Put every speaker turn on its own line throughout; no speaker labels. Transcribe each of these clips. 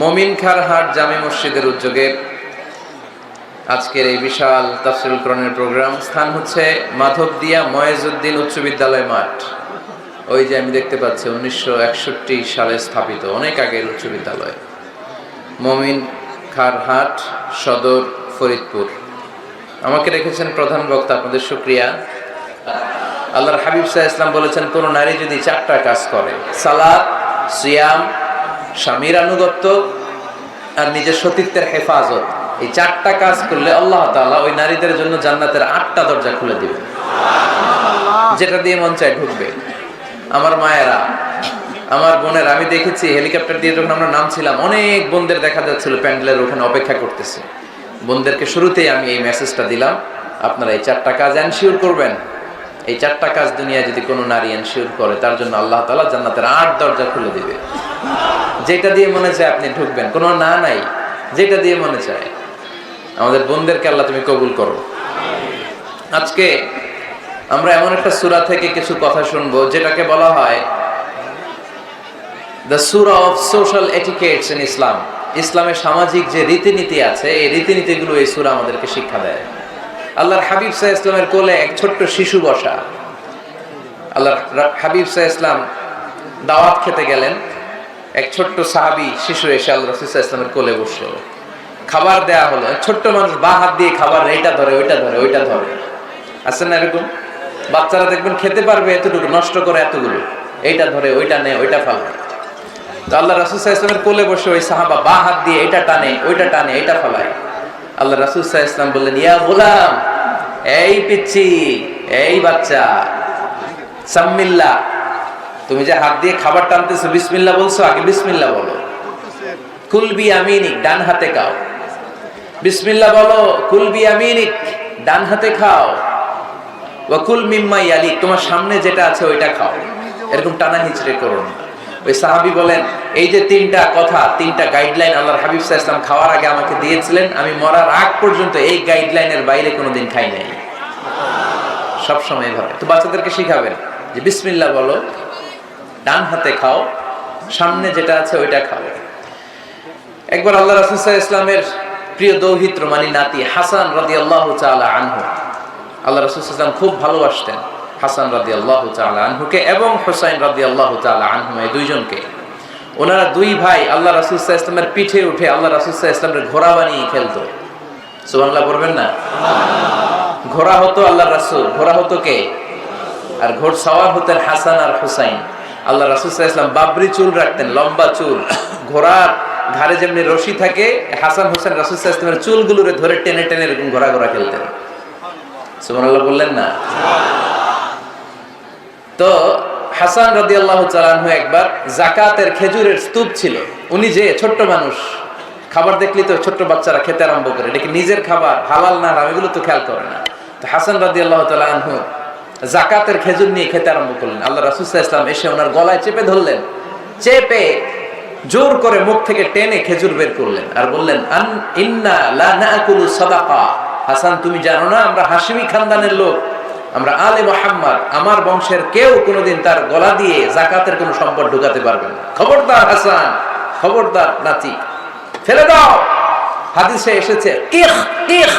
মমিনখারহাট জামে মসজিদের উদ্যোগে আজকের এই বিশাল তাফসীরুল কোরআনের প্রোগ্রাম স্থান হচ্ছে মাধবদিয়া ময়েজউদ্দিন উচ্চ বিদ্যালয় মাঠ। ওই যে আমি দেখতে পাচ্ছি 1961 সালে স্থাপিত, অনেক আগের উচ্চ বিদ্যালয়, মমিনখারহাট সদর, ফরিদপুর। আমাকে রেখেছেন প্রধান বক্তা, আপনাদের শুকরিয়া। আল্লাহর হাবিব সাল্লাল্লাহু আলাইহি ওয়াসাল্লাম বলেছেন, কোন নারী যদি 4টা কাজ করে, সালাত, সিয়াম, স্বামীর আনুগত্য আর নিজের সতীত্বের হেফাজত, এই 4টা কাজ করলে আল্লাহ তাআলা ওই নারীদের জন্য জান্নাতের 8টা দরজা খুলে দিবেন, যেটা দিয়ে মন চায় ঢুকবে। আমার মায়েরা, আমার বোনের, আমি দেখেছি হেলিকপ্টার দিয়ে যখন আমরা নামছিলাম, অনেক বোনদের দেখা যাচ্ছিল প্যান্ডেলের ওখানে অপেক্ষা করতেছে। বোনদেরকে শুরুতেই আমি এই মেসেজটা দিলাম, আপনারা এই 4টা কাজ এনশিওর করবেন। এই 4টা কাজ দুনিয়ায় যদি কোনো নারী এনশিওর করে, তার জন্য আল্লাহ তাআলা জান্নাতের 8 দরজা খুলে দিবে। যেটা দিয়ে মনে চায় আপনি ঢুকবেন, কোনো না নাই, যেটা দিয়ে মনে চায়। আমাদের বোনদেরকে আল্লাহ তুমি কবুল করো। আজকে আমরা এমন একটা সূরা থেকে কিছু কথা শুনবো যেটাকে বলা হয় the surah of social etiquettes in Islam. ইসলামের সামাজিক যে রীতিনীতি আছে, এই রীতিনীতিগুলো এই সূরা আমাদেরকে শিক্ষা দেয়। আল্লাহর হাবিব সাল্লাল্লাহু আলাইহি ওয়াসাল্লামের কোলে এক ছোট্ট শিশু বসা। আল্লাহর হাবিব সাল্লাল্লাহু আলাইহি ওয়াসাল্লাম দাওয়াত খেতে গেলেন, এক ছোট্ট সাহাবী শিশু এসে আল্লাহ রাসূল সাল্লাল্লাহু আলাইহি ওয়াসাল্লামের কোলে বসলো। খাবার দেয়া হলো, ছোট্ট মানুষ বাঁ হাত দিয়ে খাবার এইটা ধরে, ওইটা ধরে, ওইটা ধরে। আছে না এরকম? বাচ্চারা দেখবেন খেতে পারবে এতটুকু, নষ্ট করে এতগুলো, এইটা ধরে, ওইটা নেয়, ওইটা ফালায়। তো আল্লাহ রাসূল সাল্লাল্লাহু আলাইহি ওয়াসাল্লামের কোলে বসে ওই সাহাবা বাঁ হাত দিয়ে এইটা টানে, ওইটা টানে, এইটা ফালায়। আল্লাহ রাসূল সাল্লাল্লাহু আলাইহি ওয়াসাল্লাম বললেন, ইয়া গোলাম, এই পিচ্চি, এই বাচ্চা, সাম্মিল্লাহ, তুমি যে হাত দিয়ে খাবার টানতেছো, বিসমিল্লাহ বলছো? আগে বিসমিল্লাহ বলো। কুল বিয়ামিনিক, ডান হাতে খাও। বিসমিল্লাহ বলো, কুল বিয়ামিনিক, ডান হাতে খাও। ওয়া কুল মিম্মা ইয়ালিক, তোমার সামনে যেটা আছে ওইটা খাও। এরকম টানা হিচড়ে করো না। ওই সাহাবী বলেন, এই যে 3টা কথা, 3টা গাইডলাইন আল্লাহর হাবিব সাল্লাল্লাহু আলাইহি ওয়াসাল্লাম খাওয়ার আগে আমাকে দিয়েছিলেন, আমি মরার আগ পর্যন্ত এই গাইডলাইনের বাইরে কোনোদিন খাই নাই। সব সময় এভাবে। তো বাচ্চাদেরকে শিখাবেন যে বিসমিল্লাহ বলো, ডান হাতে খাও, সামনে যেটা আছে ওইটা খাও। একবার আল্লাহ রাসূল সাল্লাল্লাহু আলাইহি ওয়াসাল্লামের প্রিয় দৌহিত্র মানে নাতি হাসান রাদিয়াল্লাহু তাআলা আনহু, আল্লাহ রাসূল সাল্লাল্লাহু আলাইহি ওয়াসাল্লাম খুব ভালোবাসতেন হাসান রাদিয়াল্লাহু তাআলা আনহুকে এবং হুসাইন রাদিয়াল্লাহু তাআলা আনহুমা, এই দুইজনকে। ওনারা দুই ভাই আল্লাহ রাসূল সাল্লাল্লাহু আলাইহি ওয়াসাল্লামের পিঠে উঠে আল্লাহ রাসূল সাল্লাল্লাহু আলাইহি ওয়াসাল্লামের ঘোড়া বানিয়ে খেলতো। সুবহানাল্লাহ পড়বেন না? ঘোড়া হতো আল্লাহর রাসূল, ঘোড়া হতো কে? আর ঘোড়সওয়ার হতেন হাসান আর হুসাইন। আল্লাহ রাসূল সাল্লাল্লাহু আলাইহি ওয়াসাল্লাম বাবরি চুল রাখতেন, লম্বা চুল। ঘোড়ার ঘাড়ে যেমনি রশি থাকে, হাসান হোসেন রাসূল সাল্লাল্লাহু আলাইহি ওয়াসাল্লামের চুলগুলোরে ধরে টেনে টেনে এরকম ঘোড়া ঘোড়া খেলতেন। সুবহানাল্লাহ বললেন না? তো হাসান রাদিয়াল্লাহু তাআলা আনহু একবার যাকাতের খেজুরের স্তূপ ছিল, উনি যে ছোট্ট মানুষ, খাবার দেখলি তো ছোট্ট বাচ্চারা খেতে আরম্ভ করে, এটা কি নিজের খাবার, হালাল না হারাম এগুলো তো খেয়াল করে না। তো হাসান রাদিয়াল্লাহু তাআলা আনহু যাকাতের খেজুর নিয়ে খেতে আরম্ভ করলেন। আল্লাহ রাসূল সাল্লাল্লাহু আলাইহি ওয়াসাল্লাম এসে ওনার গলায় চেপে ধরলেন, চেপে জোর করে মুখ থেকে টেনে খেজুর বের করলেন আর বললেন, ইন্না লা নাকুলু সাদাকা। হাসান, তুমি জানো না আমরা হাশিমি খানদানের লোক, আমরা আলে মুহাম্মদ, আমার বংশের কেউ কোনোদিন তার গলা দিয়ে যাকাতের কোনো সম্পদ ঢুকাতে পারবে না। খবরদার হাসান, খবরদার নাতি, ফেলে দাও। হাদিসে এসেছে কিখ কিখ,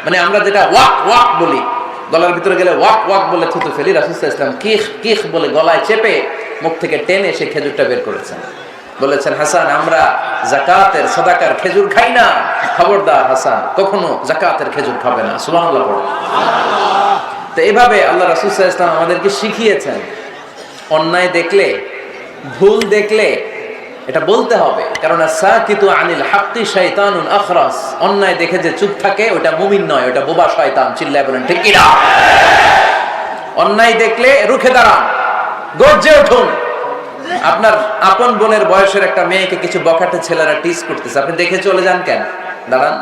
মানে আমরা যেটা ওয়াক ওয়াক বলি, গলার ভিতরে গেলে ওয়াক ওয়াক বলে থুতু ফেলি, রাসূল সাল্লাল্লাহু আলাইহি ওয়াসাল্লাম কিখ কিখ বলে গলায় চেপে মুখ থেকে টেনে সেই খেজুরটা বের করেছেন। বলেছেন, হাসান, আমরা যাকাতের সাদাকার খেজুর খাই না, খবরদার হাসান, কখনো যাকাতের খেজুর খাবে না। সুবহানাল্লাহ পড়ো। তো এইভাবে আল্লাহ রাসূল সাল্লাল্লাহু আলাইহি ওয়াসাল্লাম আমাদেরকে শিখিয়েছেন, অন্যায় দেখলে, ভুল দেখলে এটা বলতে হবে, কারণ সাকিতু আনিল হাক্কি শাইতানুন আখরাস, অন্যায় দেখে যে চুপ থাকে ওটা মুমিন নয়, ওটা বোবা শয়তান। চিল্লায় বলেন ঠিক কি না? অন্যায় দেখলে রুখে দাঁড়ান, গর্জে উঠুন। আপনার আপন বোনের বয়সের একটা মেয়েকে কিছু বখাটে ছেলেরা টিজ করতেছে, আপনি দেখে চলে যান কেন? দাঁড়ান,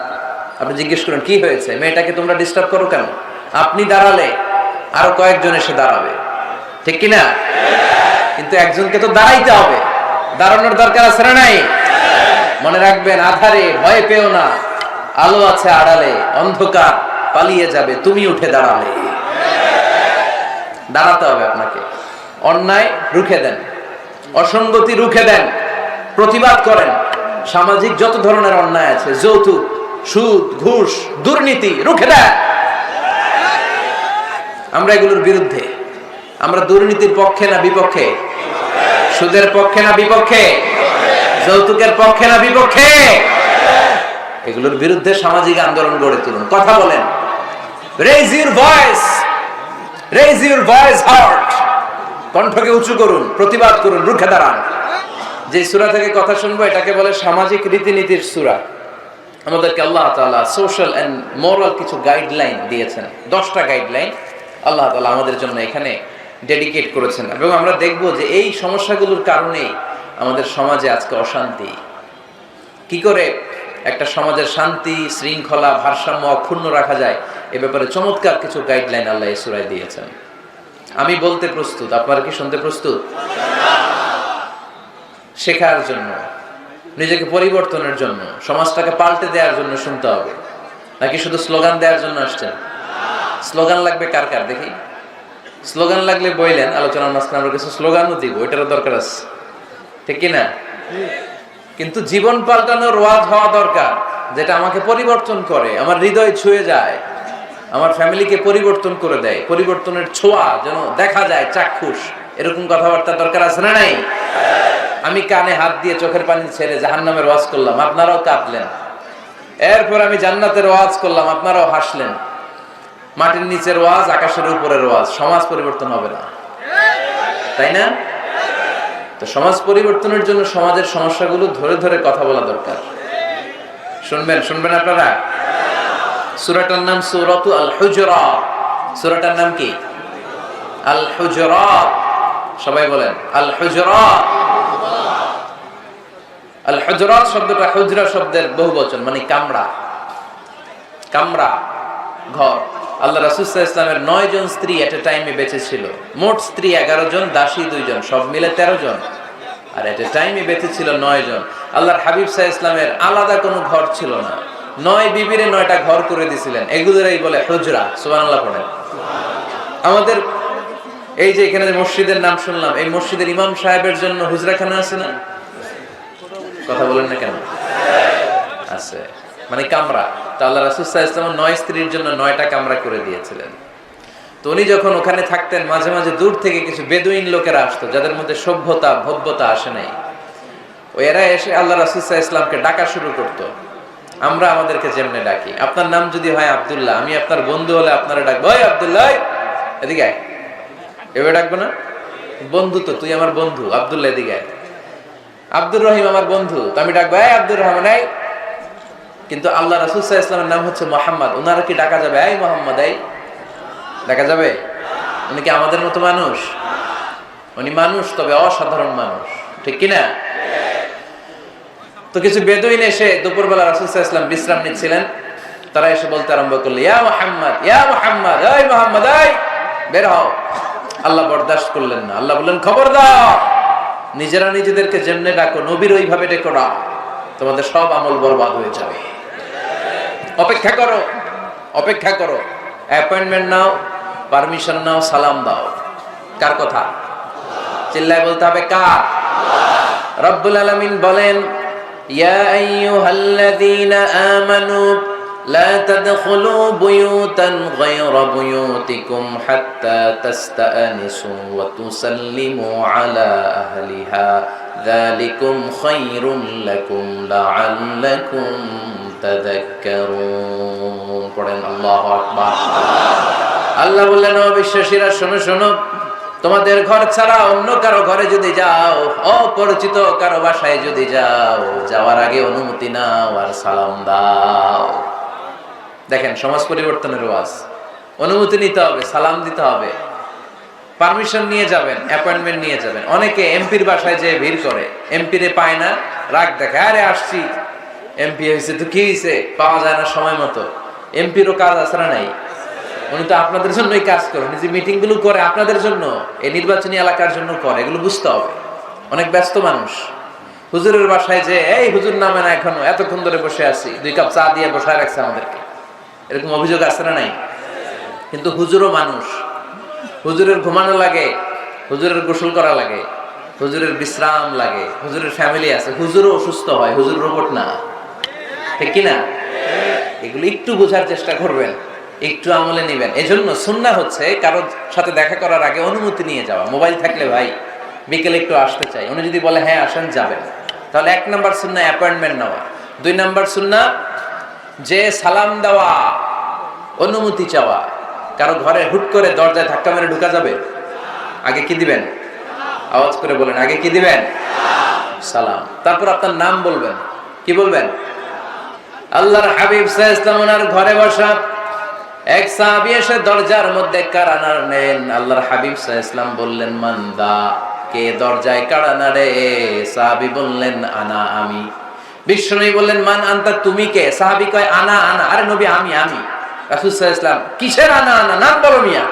আপনি জিজ্ঞেস করেন কি হয়েছে, মেয়েটাকে তোমরা ডিস্টার্ব করো কেন? আপনি দাঁড়ালে আরো কয়েকজন এসে দাঁড়াবে, ঠিক কি না? কিন্তু একজনকে তো দাঁড়াইতে হবে, দাঁড়ানোর দরকার আছে না নাই? মনে রাখবেন, আধারে ভয় পেও না, আলো আছে আড়ালে, অন্ধকার পালিয়ে যাবে তুমি উঠে দাঁড়ালে। দাঁড়াতে হবে আপনাকে। অন্যায় রুখে দেন, অসঙ্গতি রুখে দেন, প্রতিবাদ করেন, সামাজিক যত ধরনের অন্যায় আছে, যৌতুক, সুদ, ঘুষ, দুর্নীতি রুখে দেয়। আমরা এগুলোর বিরুদ্ধে। আমরা দুর্নীতির পক্ষে না বিপক্ষে? সুদের পক্ষে না বিপক্ষে? যৌতুকের পক্ষে না বিপক্ষে? এগুলোর বিরুদ্ধে সামাজিক আন্দোলন গড়ে তুলুন, কথা বলেন। Raise your voice, raise your voice hard, কণ্ঠকে উঁচু করুন, প্রতিবাদ করুন, রুখে দাঁড়ান। যে সূরা থেকে কথা শুনবো এটাকে বলে সামাজিক রীতিনীতির সূরা। আমাদেরকে আল্লাহ তাআলা সোশ্যাল এন্ড মোরাল কিছু গাইডলাইন দিয়েছেন, 10টা গাইডলাইন আল্লাহ তাআলা আমাদের জন্য এখানে ডেডিকেট করেছেন। এবং আমরা দেখব যে এই সমস্যাগুলোর কারণেই আমাদের সমাজে আজকে অশান্তি। কি করে একটা সমাজের শান্তি, শৃঙ্খলা, ভারসাম্য অক্ষুণ্ণ রাখা যায়, এ ব্যাপারে চমৎকার কিছু গাইডলাইন আল্লাহ এই সূরায় দিয়েছেন। আমি বলতে প্রস্তুত, আপনারা কি শুনতে প্রস্তুত? শেখার জন্য, নিজেকে পরিবর্তনের জন্য, সমাজটাকে পাল্টে দেওয়ার জন্য শুনতে হবে, নাকি শুধু স্লোগান দেওয়ার জন্য আসছেন? স্লোগান লাগবে কার কার দেখি? স্লোগান লাগলে বললেন, আলোচনার মাঝখানে আমরা কিছু স্লোগানও দিব, এটারও দরকার আছে, ঠিক কিনা? কিন্তু জীবন পাল্টানোর ওয়াজ হওয়া দরকার, যেটা আমাকে পরিবর্তন করে, আমার হৃদয় ছুঁয়ে যায়, আমার ফ্যামিলিকে পরিবর্তন করে দেয়, পরিবর্তনের ছোঁয়া যেন দেখা যায়, চাক্ষুষ, এরকম কথাবার্তা দরকার আছে না নাই? আমি কানে হাত দিয়ে চোখের পানি ছেড়ে জাহান্নামের ওয়াজ করলাম, আপনারাও কাঁদলেন। এরপর আমি জান্নাতের ওয়াজ করলাম, আপনারাও হাসলেন। মাটির নিচের ওয়াজ, আকাশের উপরের ওয়াজ, সমাজ পরিবর্তন হবে না, তাই না? তো সমাজ পরিবর্তনের জন্য সমাজের সমস্যাগুলো ধরে ধরে কথা বলা দরকার। শুনবেন, শুনবেন আপনারা? সূরাটার নাম সূরাতু আল হুজুরাত। সূরাটার নাম কি? আল হুজুরাত। সবাই বলেন আল হুজুরাত। আল হুজুরাত শব্দটা হুজরা শব্দের বহুবচন, মানে কামরা। কামরা, ঘর। আল্লাহ রাসূল সাল্লাল্লাহু আলাইহি ওয়াসাল্লামের 9 জন স্ত্রী এট এ টাইমে বেঁচে ছিল। মোট স্ত্রী 11 জন, দাসী 2 জন, সব মিলে 13 জন। আর এট এ টাইমে বেঁচে ছিল 9 জন। আল্লাহর হাবিব সাল্লাল্লাহু আলাইহি ওয়াসাল্লামের আলাদা কোনো ঘর ছিল না। 9 বিবিরে 9টা ঘর করে দিয়েছিলেন। এগুলোরই বলে হুজরা। সুবহানাল্লাহ পড়েন। আমাদের এই যে এখানে যে মসজিদের নাম শুনলাম, এই মসজিদের ইমাম সাহেবের জন্য হুজরাখানা আছে না? কথা বলেন না কেন? আছে, মানে কামরা। তো আল্লাহ রাসূল সাল্লাল্লাহু আলাইহি ওয়াসাল্লাম 9 স্ত্রীর জন্য 9টা কামরা করে দিয়েছিলেন। তো উনি যখন ওখানে থাকতেন, মাঝে মাঝে দূর থেকে কিছু বেদুইন লোকেরা আসতো, যাদের মধ্যে সভ্যতা ভব্যতা আসে নাই। এরা এসে আল্লাহ রাসূল সাল্লাল্লাহু আলাইহি ওয়াসাল্লামকে ডাকা শুরু করতো। আমরা আমাদেরকে যেমনে ডাকি, আপনার নাম যদি হয় আব্দুল্লাহ, আমি আপনার বন্ধু হলে আপনারা ডাকবো, ওই আব্দুল্লাহ এদিকে আয়। এভাবে ডাকবো না? বন্ধু তো, তুই আমার বন্ধু, আব্দুল্লাহ এদিকে আয়। আব্দুর রহিম আমার বন্ধু, তো আমি ডাকবো এই আব্দুর রহমান এই। কিন্তু আল্লাহ রাসূল সাল্লাল্লাহু আলাইহি ওয়াসাল্লামের নাম হচ্ছে মুহাম্মদ, ওনারা কি ডাকা যাবে এই মুহাম্মদ এই? ডাকা যাবে? উনি কি আমাদের মতো মানুষ? উনি মানুষ, তবে অসাধারণ মানুষ, ঠিক কিনা? তো কিছু বেদুইন এসে দুপুরবেলা রাসূল সাল্লাল্লাহু আলাইহি ওয়াসাল্লাম বিশ্রাম নিচ্ছিলেন। তারা এসে বলতে আরম্ভ করলো, ইয়া মুহাম্মদ, ইয়া মুহাম্মদ, এই মুহাম্মদ এই, বের হও। আল্লাহ বরদাস্ত করলেন না। আল্লাহ বললেন, খবরদার, নিজেরা নিজেদেরকে যেমনে ডাকো, নবীর ওইভাবে ডেকো না, তোমাদের সব আমল বরবাদ হয়ে যাবে। অপেক্ষা করো, অপেক্ষা করো, অ্যাপয়েন্টমেন্ট নাও, পারমিশন নাও, সালাম দাও। কার কথা? চিল্লায় বলতে হবে কার? রব্বুল আলামিন বলেন, ইয়া আইয়ুহাল্লাযীনা আমানু লা তাদখুলু বুয়ুতান গায়রা বুয়ুতিকুম হাত্তা তাস্তানিসু ওয়া তুসাল্লিমু আলা আহলিহা যালিকুম খায়রুল লাকুম লাআল্লাকুম তাযাক্কারুন। পড়েন আল্লাহু আকবার। আল্লাহ বললেন, ও বিশ্বাসীরা শোনো শোনো, তোমাদের ঘর ছাড়া অন্য কারো ঘরে যদি যাও, অপরিচিত কারো বাসায় যদি যাও, যাওয়ার আগে অনুমতি নাও আর সালাম দাও। দেখেন সমাজ পরিবর্তনের ওয়াজ। অনুমতি নিতে হবে, সালাম দিতে হবে, পারমিশন নিয়ে যাবেন, অ্যাপয়েন্টমেন্ট নিয়ে যাবেন। অনেকে এমপির বাসায় যেয়ে ভিড় করে, এমপিরে পায় না, রাগ দেখায়, আরে আসছি, এমপি হয়েছে তো কি হয়েছে, পাওয়া যায় না সময় মতো। এমপিরও কাজ আছে না নাই? উনি তো আপনাদের জন্যই কাজ করেন, যে মিটিং গুলো করে আপনাদের জন্য, এই নির্বাচনী এলাকার জন্য করে, এগুলো বুঝতে হবে। অনেক ব্যস্ত মানুষ। হুজুরের বাসায় যে, এই হুজুর নামে না এখনো, এতক্ষণ ধরে বসে আছি, 2 কাপ চা দিয়ে বসায় রাখছে আমাদেরকে, এরকম অভিযোগ আছে না নাই? কিন্তু হুজুরও মানুষ, হুজুরের ঘুমানো লাগে, হুজুরের গোসল করা লাগে, হুজুরের বিশ্রাম লাগে, হুজুরের ফ্যামিলি আছে, হুজুরও অসুস্থ হয়, হুজুর রোবট না, ঠিক কিনা? এগুলো একটু বোঝার চেষ্টা করবেন, একটু আমলে নেবেন। এজন্য সুন্নাহ হচ্ছে কারোর সাথে দেখা করার আগে অনুমতি নিয়ে যাওয়া। মোবাইল থাকলে ভাই বিকেলে একটু আসতে চাই, উনি যদি বলে হ্যাঁ আসেন, যাবেন, তাহলে 1 নাম্বার সুন্নাহ অ্যাপয়েন্টমেন্ট নেওয়া। 2 নাম্বার সুন্নাহ যে সালাম দেওয়া, অনুমতি চাওয়া। কারো ঘরে হুট করে দরজায় ধাক্কা মেরে ঢুকা যাবে? আগে কি দিবেন? আওয়াজ করে বলেন, আগে কি দিবেন? সালাম। তারপর আপনার নাম বলবেন। কি বলবেন? আল্লাহর হাবিব সাল্লাল্লাহু আলাইহি ওয়াসাল্লাম ওনার ঘরে বসা, এক সাহাবী এসে দরজার মধ্যে কাড়া নাড়লেন। আল্লাহর হাবিব সাল্লাল্লাহু আলাইহি ওয়াসাল্লাম বললেন, মান দা, কে দরজায় কাড়া নাড়ে? সাহাবী বললেন, আনা, আমি। বিশ্বনবী বললেন, মান আনতা, তুমি কে? সাহাবী কয়, আনা আনা। আরে নবী, আমি। রাসূল সাল্লাল্লাহু আলাইহি ওয়াসাল্লাম, কিসের আনা আনা? নাম বলো মিয়া।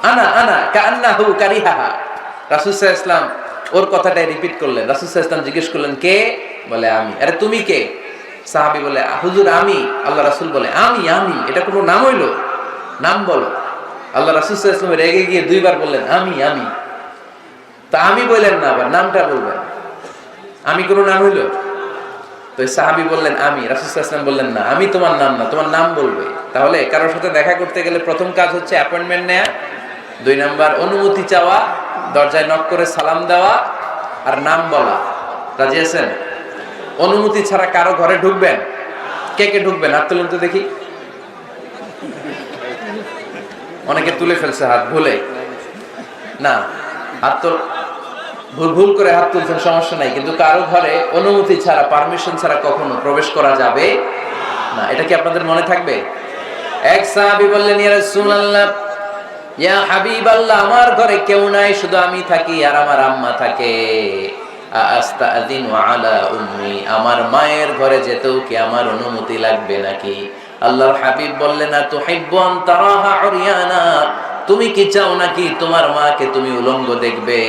আনা কান্নাহু কারিহাহা। রাসূল সাল্লাল্লাহু আলাইহি ওয়াসাল্লাম ওর কথাটাই রিপিট করলেন। রাসূল সাল্লাল্লাহু আলাইহি ওয়াসাল্লাম জিজ্ঞেস করলেন, কে? বলে, আমি। আরে তুমি কে? সাহাবী বলে, হুজুর আমি। আল্লাহ রাসূল বলে, আমি। এটা কোনো নাম হইলো? নাম বলো। আল্লাহ রাসূল সাল্লাল্লাহু আলাইহি ওয়াসাল্লাম রেগে গিয়ে 2 বার বললেন, আমি। তা আমি বললেন না, আবার নামটা বলবেন। আমি কোনো নাম হইলো? তো সাহাবী বললেন, আমি। রাসূল সাল্লাল্লাহু আলাইহি ওয়াসাল্লাম বললেন, না, আমি তোমার নাম না, তোমার নাম বলবে। তাহলে কারোর সাথে দেখা করতে গেলে প্রথম কাজ হচ্ছে অ্যাপয়েন্টমেন্ট নেওয়া, 2 নাম্বার অনুমতি চাওয়া, দরজায় নক করে সালাম দেওয়া, আর নাম বলা। রাজি আছেন? অনুমতি ছাড়া কারো ঘরে ঢুকবেন? কে ঢুকবেন? হাত তুলুন তো দেখি। অনেকে তুলে ফেলছে হাত ভুলে। না, হাত তো ভুল করে হাত তুলছেন, সমস্যা নাই, কিন্তু কারো ঘরে অনুমতি ছাড়া, পারমিশন ছাড়া কখনো প্রবেশ করা যাবে না। এটা কি আপনাদের মনে থাকবে? এক সাহাবী বললেন, ইয়া রাসূলুল্লাহ, ইয়া হাবিবাল্লাহ, আমার ঘরে কেউ নাই, শুধু আমি থাকি আর আমার আম্মা থাকে। আস্তাযিনু আলা উম্মি, আমার মায়ের ঘরে যেতেও কি আমার অনুমতি লাগবে নাকি? আল্লাহর হাবিব বললেন, তুহিব্বু আন তারাহা উরিয়ানা, তুমি কি চাও নাকি তোমার মাকে তুমি উলঙ্গ দেখবে?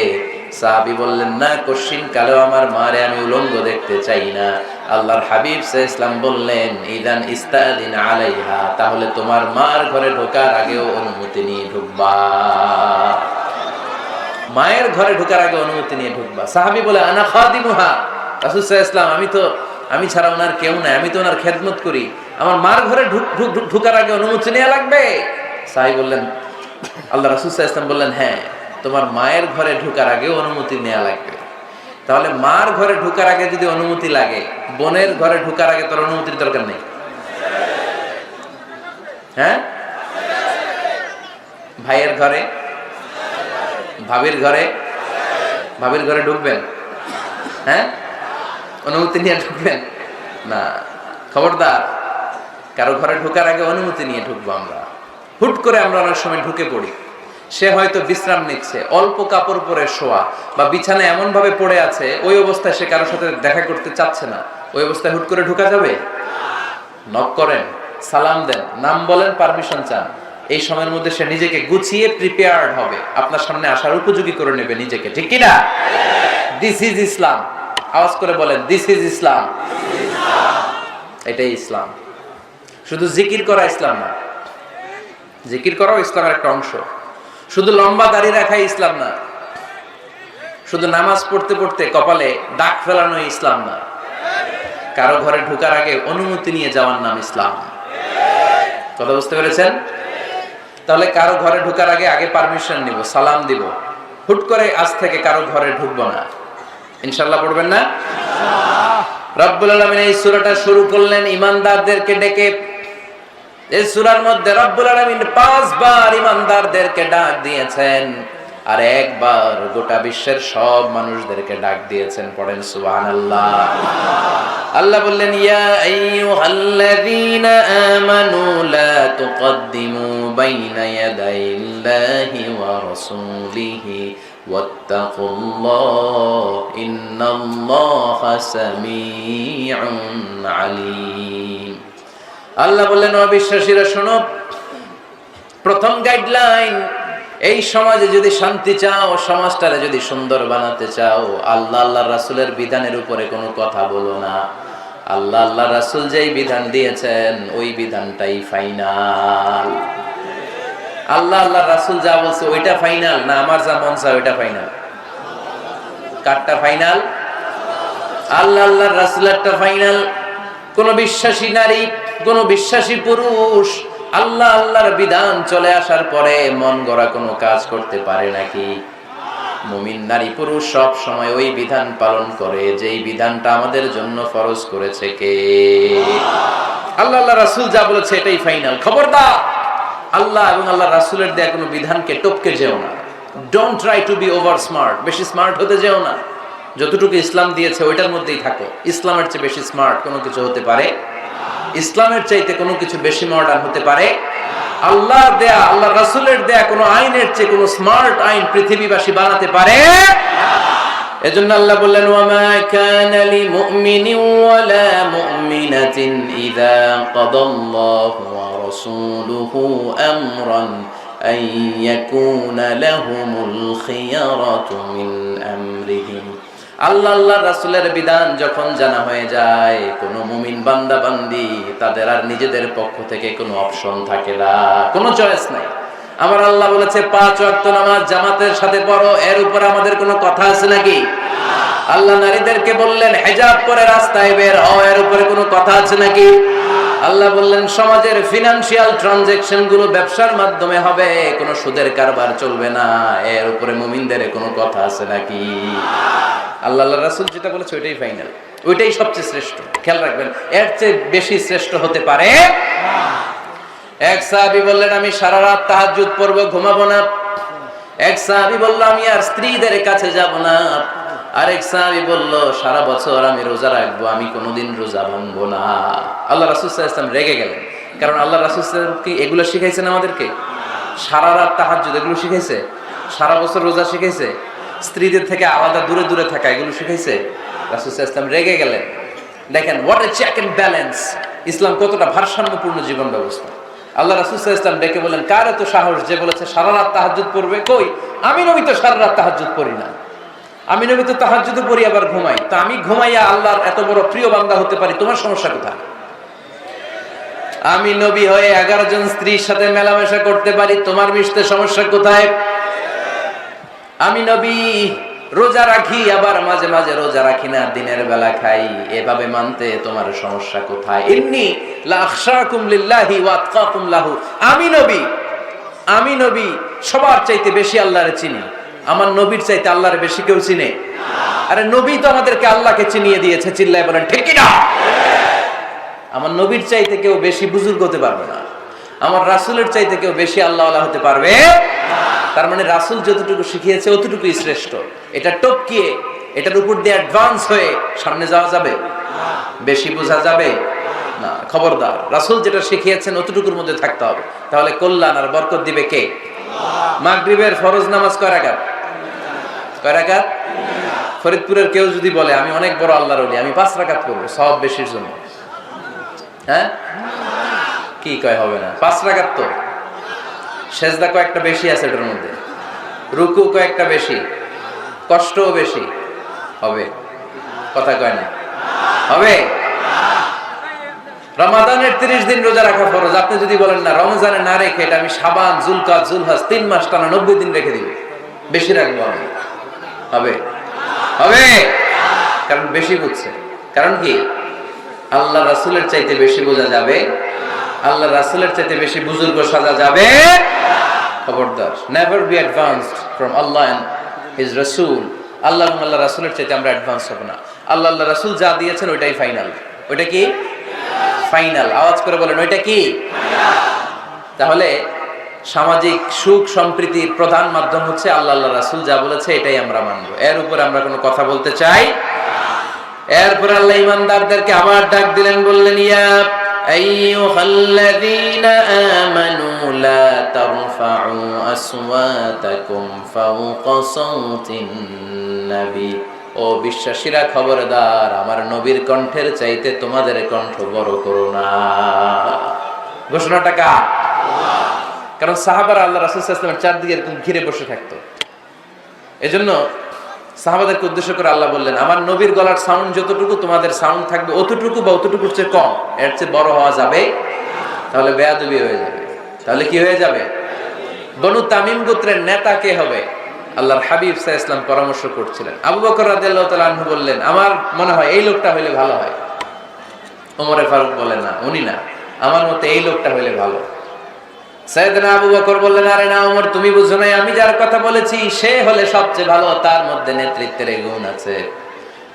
সাহাবী বললেন, না, কশিন কালেও আমার মারে আমি উলঙ্গ দেখতে চাই না। আল্লাহর হাবিব সাল্লাল্লাহু আলাইহি ওয়াসাল্লাম বললেন, ইদান ইস্তাযিন আলাইহা, তাহলে তোমার মার ঘরে ঢোকার আগেও অনুমতি নিয়ে ঢুকবা। মায়ের ঘরে ঢোকার আগে অনুমতি নিয়ে ঢুকবা। সাহাবী বলে, আনা খাদিমুহা, রাসূল সাল্লাল্লাহু আলাইহি ওয়াসাল্লাম, আমি ছাড়া ওনার কেউ নাই, আমি তো ওনার খেদমত করি, আমার মার ঘরে ঢোকার আগে অনুমতি নেওয়া লাগবে? সাহাবী বললেন, আল্লাহ রাসূল সাল্লাল্লাহু আলাইহি ওয়াসাল্লাম বললেন, হ্যাঁ, তোমার মায়ের ঘরে ঢোকার আগে অনুমতি নেওয়া লাগবে। তাহলে মার ঘরে ঢোকার আগে যদি অনুমতি লাগে, বোনের ঘরে ঢোকার আগে তোর অনুমতির দরকার নেই? হ্যাঁ? ভাইয়ের ঘরে, ভাবির ঘরে ঢুকবেন? হ্যাঁ, অনুমতি নিয়ে ঢুকবেন না? খবরদার, কারো ঘরে ঢোকার আগে অনুমতি নিয়ে ঢুকবো আমরা। হুট করে আমরা অনেক সময় ঢুকে পড়ি। সে হয়তো বিশ্রাম নিচ্ছে, অল্প কাপড় পরে শোয়া, বা বিছানায় এমন ভাবে পড়ে আছে, ওই অবস্থায় সে কারোর সাথে দেখা করতে চাচ্ছে না। ওই অবস্থায় হুট করে ঢোকা যাবে? নক করেন, সালাম দেন, নাম বলেন, পারমিশন চান। এই সময়ের মধ্যে সে নিজেকে গুছিয়ে প্রিপেয়ার্ড হবে, আপনার সামনে আসার উপযোগী করে নেবে নিজেকে, ঠিক কি না? দিস ইজ ইসলাম। আওয়াজ করে বলেন, দিস ইজ ইসলাম। এটাই ইসলাম। শুধু জিকির করা ইসলাম না, জিকির করাও ইসলামের একটা অংশ। শুধু লম্বা দাড়ি রাখাই ইসলাম না, শুধু নামাজ পড়তে পড়তে কপালে দাগ ফেলানো ইসলাম না। কারো ঘরে ঢোকার আগে অনুমতি নিয়ে যাওয়ার নাম ইসলাম। কথা বুঝতে পেরেছেন? তাহলে কারো ঘরে ঢোকার আগে পারমিশন নিব, সালাম দিব। হুট করে আজ থেকে কারো ঘরে ঢুকবো না। ইনশাআল্লাহ পড়বেন না? রব্বুল আলামিন এই সূরাটা শুরু করলেন ঈমানদারদেরকে ডেকে। এই সূরার মধ্যে রব্বুল আলামিন 5 বার ঈমানদারদেরকে ডাক দিয়েছেন, আর একবার গোটা বিশ্বের সব মানুষদেরকে ডাক দিয়েছেন। পড়েন সুবহানাল্লাহ। আল্লাহ বললেন, ইয়া আইয়ুহাল্লাযীনা আমানু লা তুকদ্দিমু বাইনা ইয়াদাইল্লাহি ওয়া রাসূলিহি ওয়াত্তাকুল্লাহ ইন্নাল্লাহা সামিউন আলীম। আল্লাহ বললেন, অবিশ্বাসীরা শোনো, প্রথম গাইডলাইন, এই সমাজে যদি শান্তি চাও, সমাজটারে যদি সুন্দর বানাতে চাও, আল্লাহর রাসূলের বিধানের উপরে কোনো কথা বলো না। আল্লাহর রাসূল যেই বিধান দিয়েছেন ওই বিধানটাই ফাইনাল। আল্লাহর রাসূল যা বলছে ওইটা ফাইনাল না, আমার যা মন চায় ওইটা ফাইনাল? কারটা ফাইনাল? আল্লাহ আল্লাহর রাসূলেরটা ফাইনাল। কোন বিশ্বাসী নারী, কোন বিশ্বাসী পুরুষ আল্লাহ আল্লাহর বিধান চলে আসার পরে মন গড়া কোনো কাজ করতে পারে নাকি? মুমিন নারী পুরুষ সব সময় ওই বিধান পালন করে যেই বিধানটা আমাদের জন্য ফরজ করেছে কে? আল্লাহ আল্লাহ রাসূল যা বলেছে এটাই ফাইনাল। খবরদার আল্লাহ এবং আল্লাহ রাসূলের দেয়া কোনো বিধানকে টপকে যেও না। Don't try to be over smart, বেশি স্মার্ট হতে যেও না। যতটুকু ইসলাম দিয়েছে ওইটার মধ্যেই থাকো। ইসলামের চেয়ে বেশি স্মার্ট কোনো কিছু হতে পারে? ইসলামের চাইতে কোনো কিছু বেশি মডার্ন হতে পারে? আল্লাহর দেয়া, আল্লাহ রাসূলের দেয়া কোনো আইনের চেয়ে কোনো স্মার্ট আইন পৃথিবীবাসী বানাতে পারে? এজন্য আল্লাহ বললেন, ওয়ামা কানা লিমুমিনিন ওয়ালা মুমিনাতিন ইযা কাদাল্লাহু ওয়া রাসূলুহু আমরান আন ইয়াকুনা লাহুমুল খিয়ারাতু মিন আমরিহিম। আল্লাহ আল্লাহ রাসূলের বিধান যখন জানা হয়ে যায়, কোনো মুমিন বান্দা বান্দি তাদের আর নিজেদের পক্ষ থেকে কোনো অপশন থাকে না, কোনো চয়েস নাই। আমার আল্লাহ বলেছে 5 ওয়াক্ত নামাজ জামাতের সাথে পড়ো, এর উপর আমাদের কোনো কথা আছে নাকি? আল্লাহ নারীদেরকে বললেন হিজাব পরে রাস্তায় বের হও, এর উপরে কোনো কথা আছে নাকি? আল্লাহ বললেন সমাজের ফিনান্সিয়াল ট্রানজাকশন গুলো ব্যবসার মাধ্যমে হবে, কোনো সুদের কারবার চলবে না, এর উপরে মুমিনদের কোনো কথা আছে নাকি? আল্লাহ আল্লাহ রাসূল যেটা বলেছে ওইটাই ফাইনাল, ওইটাই সবচেয়ে শ্রেষ্ঠ। খেয়াল রাখবেন, এর চেয়ে বেশি শ্রেষ্ঠ হতে পারে না। এক সাহাবী বললেন আমি সারা রাত তাহাজ্জুদ পড়ব, ঘুমাবো না। এক সাহাবী বলল আমি আর স্ত্রীদের কাছে যাব না। আরেক সাহাবী বলল সারা বছর আমি রোজা রাখবো, আমি কোনোদিন রোজা ভাঙবো না। আল্লাহ রাসূল সাল্লাল্লাহু আলাইহি ওয়াসাল্লাম রেগে গেলেন, কারণ আল্লাহ রাসূল সাল্লাল্লাহু আলাইহি ওয়াসাল্লাম কি এগুলো শিখাইছেন আমাদেরকে? সারা রাত তাহাজ্জুদ এগুলো শিখাইছে? সারা বছর রোজা শিখাইছে? স্ত্রীদের থেকে আলাদা দূরে দূরে থাকা এগুলো শিখাইছে? রাসূল সাল্লাল্লাহু আলাইহি ওয়াসাল্লাম রেগে গেলেন। দেখেন what a check and balance, ইসলাম কতটা ভারসাম্যপূর্ণ জীবন ব্যবস্থা। আল্লাহ রাসূল সাল্লাল্লাহু আলাইহি ওয়াসাল্লাম ডেকে বলেন কার এত সাহস যে বলেছে সারা রাত তাহাজ্জুদ পড়বে? কই, আমি নবী তো সারা রাত তাহাজ্জুদ পড়ি না, আমি নবী তো তাহাজ্জুদ পড়ি আবার ঘুমাই, তো আমি ঘুমাইয়া আল্লাহর এত বড় প্রিয় বান্দা হতে পারি, তোমার সমস্যা কোথায়? আমি নবী হয়ে 11 জন স্ত্রীর সাথে মেলামেশা করতে পারি, তোমার মিশতে সমস্যা কোথায়? আমি নবী রোজা রাখি, আবার মাঝে মাঝে রোজা রাখি না, দিনের বেলা খাই, এভাবে মানতে তোমার সমস্যা কোথায়? ইন্নী লা আখশাকুম লিল্লাহি ওয়া আতকাকুম লাহু, আমি নবী সবার চাইতে বেশি আল্লাহরে চিনি, আমার নবীর চাইতে আল্লাহরে বেশি কেউ চিনে? আরে নবী তো আমাদেরকে আল্লাহকে চিনিয়ে দিয়েছে, চিল্লায় বলেন ঠিক কি না? আমার নবীর চাইতে কেউ বেশি বুজুর্গ হতে পারবে না, আমার রাসূলের চাইতে কেউ বেশি আল্লাহওয়ালা হতে পারবে না। তার মানে রাসূল যতটুকু শিখিয়েছে অতটুকুই শ্রেষ্ঠ। এটা টপকিয়ে এটার উপর দিয়ে অ্যাডভান্স হয়ে সামনে যাওয়া যাবে? বেশি বোঝা যাবে না। খবরদার, রাসূল যেটা শিখিয়েছেন অতটুকুর মধ্যে থাকতে হবে, তাহলে কল্যাণ আর বরকত দিবে কে? মাগরিবের ফরজ নামাজ কয় রাকাত? কয় রাকাত? ফরিদপুরের কেউ যদি বলে আমি অনেক বড় আল্লাহর ওলি, আমি 5 রাকাত করব সওয়াব বেশির জন্য, হ্যাঁ কি কয় হবে না? 5 রাকাত তো সেজদা কয়েকটা বেশি আছে এটার মধ্যে, রুকু কয়েকটা বেশি, কষ্টও বেশি, হবে? কথা কয় না হবে? রমাদানের 30 দিন রোজা রাখা ফরজ, আপনি যদি বলেন না রমজানে না রেখে এটা আমি শাবান, যুলকাদ, যুলহজ 3 মাস টানা 90 দিন রেখে দিব, বেশি রাখবো আমি, হবে? হবে? কারণ বেশি বুঝছে। কারণ কি? আল্লাহ রাসূলের চাইতে বেশি বোঝা যাবে, আল্লাহ রাসূলের চাইতে বেশি বুজুর্গ সাজা যাবে। খবরদার, never be advanced from Allah and his Rasul. Allah এবং আল্লাহ রাসূলের চাইতে আমরা অ্যাডভান্স হব না। আল্লাহ আল্লাহ রাসূল যা দিয়েছেন ওইটাই ফাইনাল। ওইটা কি ফাইনাল? আওয়াজ করে বলেন ওইটা কি? তাহলে সামাজিক সুখ সম্প্রীতির প্রধান মাধ্যম হচ্ছে আল্লাহ আল্লাহ রাসূল যা বলেছে এটাই আমরা মানবো, এর উপরে আমরা কোনো কথা বলতে চাই। এরপর আল্লাহ ঈমানদারদেরকে আবার ডাক দিলেন, বললেন ইয়া আইয়ুহাল্লাযীনা আমানু লা তারফাউ আসওয়াতাকুম ফাওকা সাওতিন নবী, ও বিশ্বাসীরা খবরদার, আমার নবীর কণ্ঠের চাইতে তোমাদের কণ্ঠ বড় করো না। ঘোষণাটা কার? কারণ সাহাবারা আল্লাহ রাসূল সাল্লাল্লাহু আলাইহি ওয়াসাল্লামের চারদিকে এরকম ঘিরে বসে থাকতো, এজন্য সাহাবাদেরকে উদ্দেশ্য করে আল্লাহ বললেন আমার নবীর গলার সাউন্ড যতটুকু তোমাদের সাউন্ড থাকবে অতটুকু বা অতটুকুর চেয়ে কম, এর চেয়ে বড় হওয়া যাবে? তাহলে বেয়াদবি হয়ে যাবে। তাহলে কি হয়ে যাবে? বনু তামিম গোত্রের নেতা কে হবে? আল্লাহর হাবিব সাল্লাল্লাহু আলাইহি ওয়াসাল্লাম পরামর্শ করছিলেন। আবু বকর রাদিয়াল্লাহু তাআলা আনহু বললেন, আমার মনে হয় এই লোকটা হইলে ভালো হয়। ওমর ফারুক বলেন, না উনি না, আমার মতে এই লোকটা হইলে ভালো। সাইয়েদনা আবু বকর বললেন, আরে না ওমর, তুমি বুঝো নাই, আমি যার কথা বলেছি সে হলে সবচেয়ে ভালো, তার মধ্যে নেতৃত্বের গুণ আছে।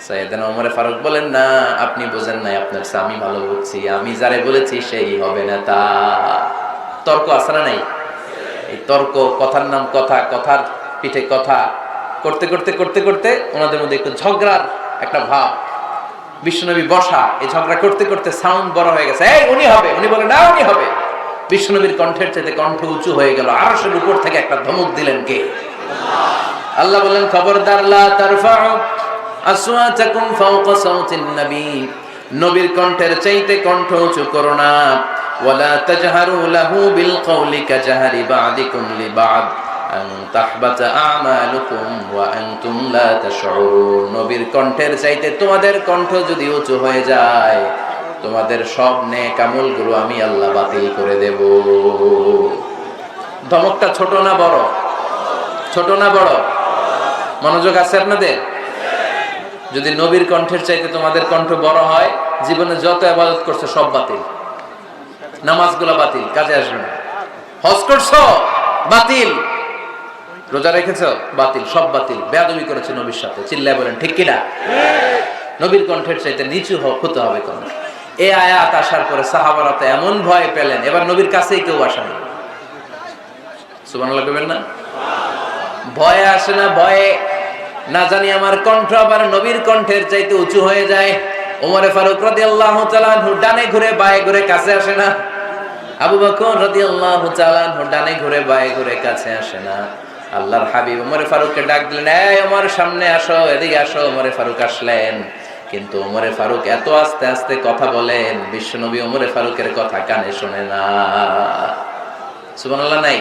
সাইয়েদনা ওমর ফারুক বলেন, না আপনি বোঝেন নাই, আপনার চেয়ে আমি ভালো বুঝছি, আমি যারে বলেছি সেই হবে না। তা তর্ক আছে না নাই? এই তর্ক, কথার নাম কথা, কথার পিঠে কথা করতে করতে করতে করতে ওনাদের মধ্যে একটু ঝগড়ার একটা ভাব। বিশ্বনবী বসা, এই ঝগড়া করতে করতে সাউন্ড বড় হয়ে গেছে, এই উনি হবে, উনি বলে না উনি হবে। বিশ্বনবীর কণ্ঠের চাইতে কণ্ঠ উঁচু হয়ে গেল, আরশের উপর থেকে একটা ধমক দিলেন কে? আল্লাহ বলেন, খবরদার লা তারফাউ আসওয়াতাকুম ফাওকা সাওতিন নবী, নবীর কণ্ঠের চাইতে কণ্ঠ উঁচু করো না। ওয়ালা তাজহারু লাহু বিল কওলি কাজহারি বা'দিকুম লিবা'দ আন তাহবাতা আমালুকুম ওয়া আনতুম লা তাশউরুন। নবীর কণ্ঠের চাইতে তোমাদের কণ্ঠ যদি উঁচু হয়ে যায়, তোমাদের সব নেক আমলগুলো আমি আল্লাহ বাতিল করে দেব। ধমকটা ছোট না বড়? ছোট না বড়? মনোযোগ আছে আপনাদের? যদি নবীর কণ্ঠের চাইতে তোমাদের কণ্ঠ বড় হয়, জীবনে যত ইবাদত করছো সব বাতিল, নামাজগুলো বাতিল, কাজে আসবে না। হজ করছো বাতিল, রোজা রেখেছো বাতিল, সব বাতিল। বেয়াদবি করেছো নবীর সাথে, চিল্লায় বলেন ঠিক কিনা? নবীর কণ্ঠের চাইতে নিচু হতে হবে কণ্ঠ। এই আয়াত আসার পরে সাহাবারা তো এমন ভয় পেলেন, এবার নবীর কাছেই কেউ আসেনি। সুবহানাল্লাহ বলবেন না? ভয়ে আসে না, ভয়ে না জানি আমার কণ্ঠ আবার নবীর কণ্ঠের চাইতে উঁচু হয়ে যায়। ওমর ফারুক রাদিয়াল্লাহু তাআলা আনহু ডানে ঘুরে বায়ে ঘুরে কাছে আসে না। আবু বকর রাদিয়াল্লাহু তাআলা আনহু ডানে ঘুরে বায়ে ঘুরে কাছে আসে না। আল্লাহর হাবিব ওমর ফারুককে ডাক দিলেন, এই ওমর সামনে আসো, এদিকে আসো। ওমর ফারুক আসলেন, কিন্তু ওমর ফারুক এত আস্তে আস্তে কথা বলেন, বিশ্বনবী ওমর ফারুকের কথা কানে শোনে না। সুবহানাল্লাহ নাই?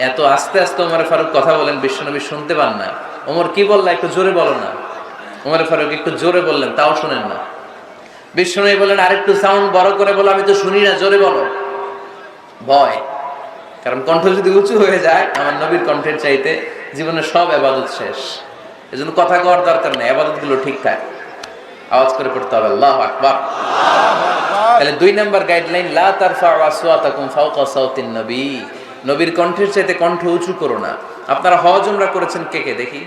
এত আস্তে আস্তে ওমর ফারুক কথা বলেন, বিশ্বনবী শুনতে পান না। ওমর কি বললা, একটু জোরে বলো না। ওমর ফারুক একটু জোরে বললেন, তাও শুনেন না। বিশ্বনবী বলেন, আরেকটু সাউন্ড বড় করে বলো, আমি তো শুনি না, জোরে বলো। ভয়, কারণ কণ্ঠ যদি উঁচু হয়ে যায় আমার নবীর কণ্ঠের চাইতে, জীবনের সব ইবাদত শেষ। এজন্য কথা কওয়ার দরকার নেই, ইবাদত গুলো ঠিকঠাক আওয়াজ করে পড়তে হবে, আল্লাহু আকবার। তাহলে 2 নাম্বার গাইডলাইন, লা তারফাউ আসওয়াতাকুম ফাওকা সাওতিন নবী, নবীর কণ্ঠের চাইতে কণ্ঠ উঁচু করো না। আপনারা হজ উমরা করেছেন কে কে দেখি?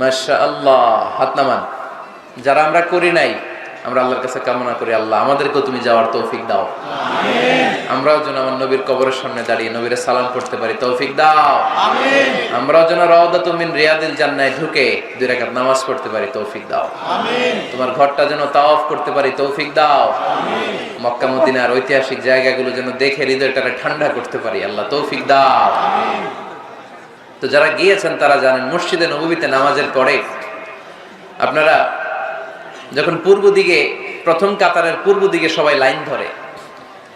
মাশাআল্লাহ, হাত নামান। যারা আমরা করি নাই, আমরা আল্লাহর কাছে কামনা করি, আল্লাহ আমাদেরকেও তুমি যাওয়ার তৌফিক দাও। আমিন। আমরাও যেন আমার নবীর কবরের সামনে দাঁড়িয়ে নবীরে সালাম করতে পারি, তৌফিক দাও। আমিন। আমরাও যেন রাউদাতুম মিন রিয়াদিল জান্নাহে ঢুকে 2 রাকাত নামাজ পড়তে পারি, তৌফিক দাও। আমিন। তোমার ঘরটা যেন তাওয়াফ করতে পারি, তৌফিক দাও। আমিন। মক্কা মদিনার ঐতিহাসিক জায়গাগুলো যেন দেখে হৃদয়টাকে ঠান্ডা করতে পারি, আল্লাহ তৌফিক দাও। আমিন। তো যারা গিয়েছেন তারা জানেন, মসজিদে নববীতে নামাজের পরে আপনারা যখন পূর্ব দিকে, প্রথম কাতারের পূর্ব দিকে সবাই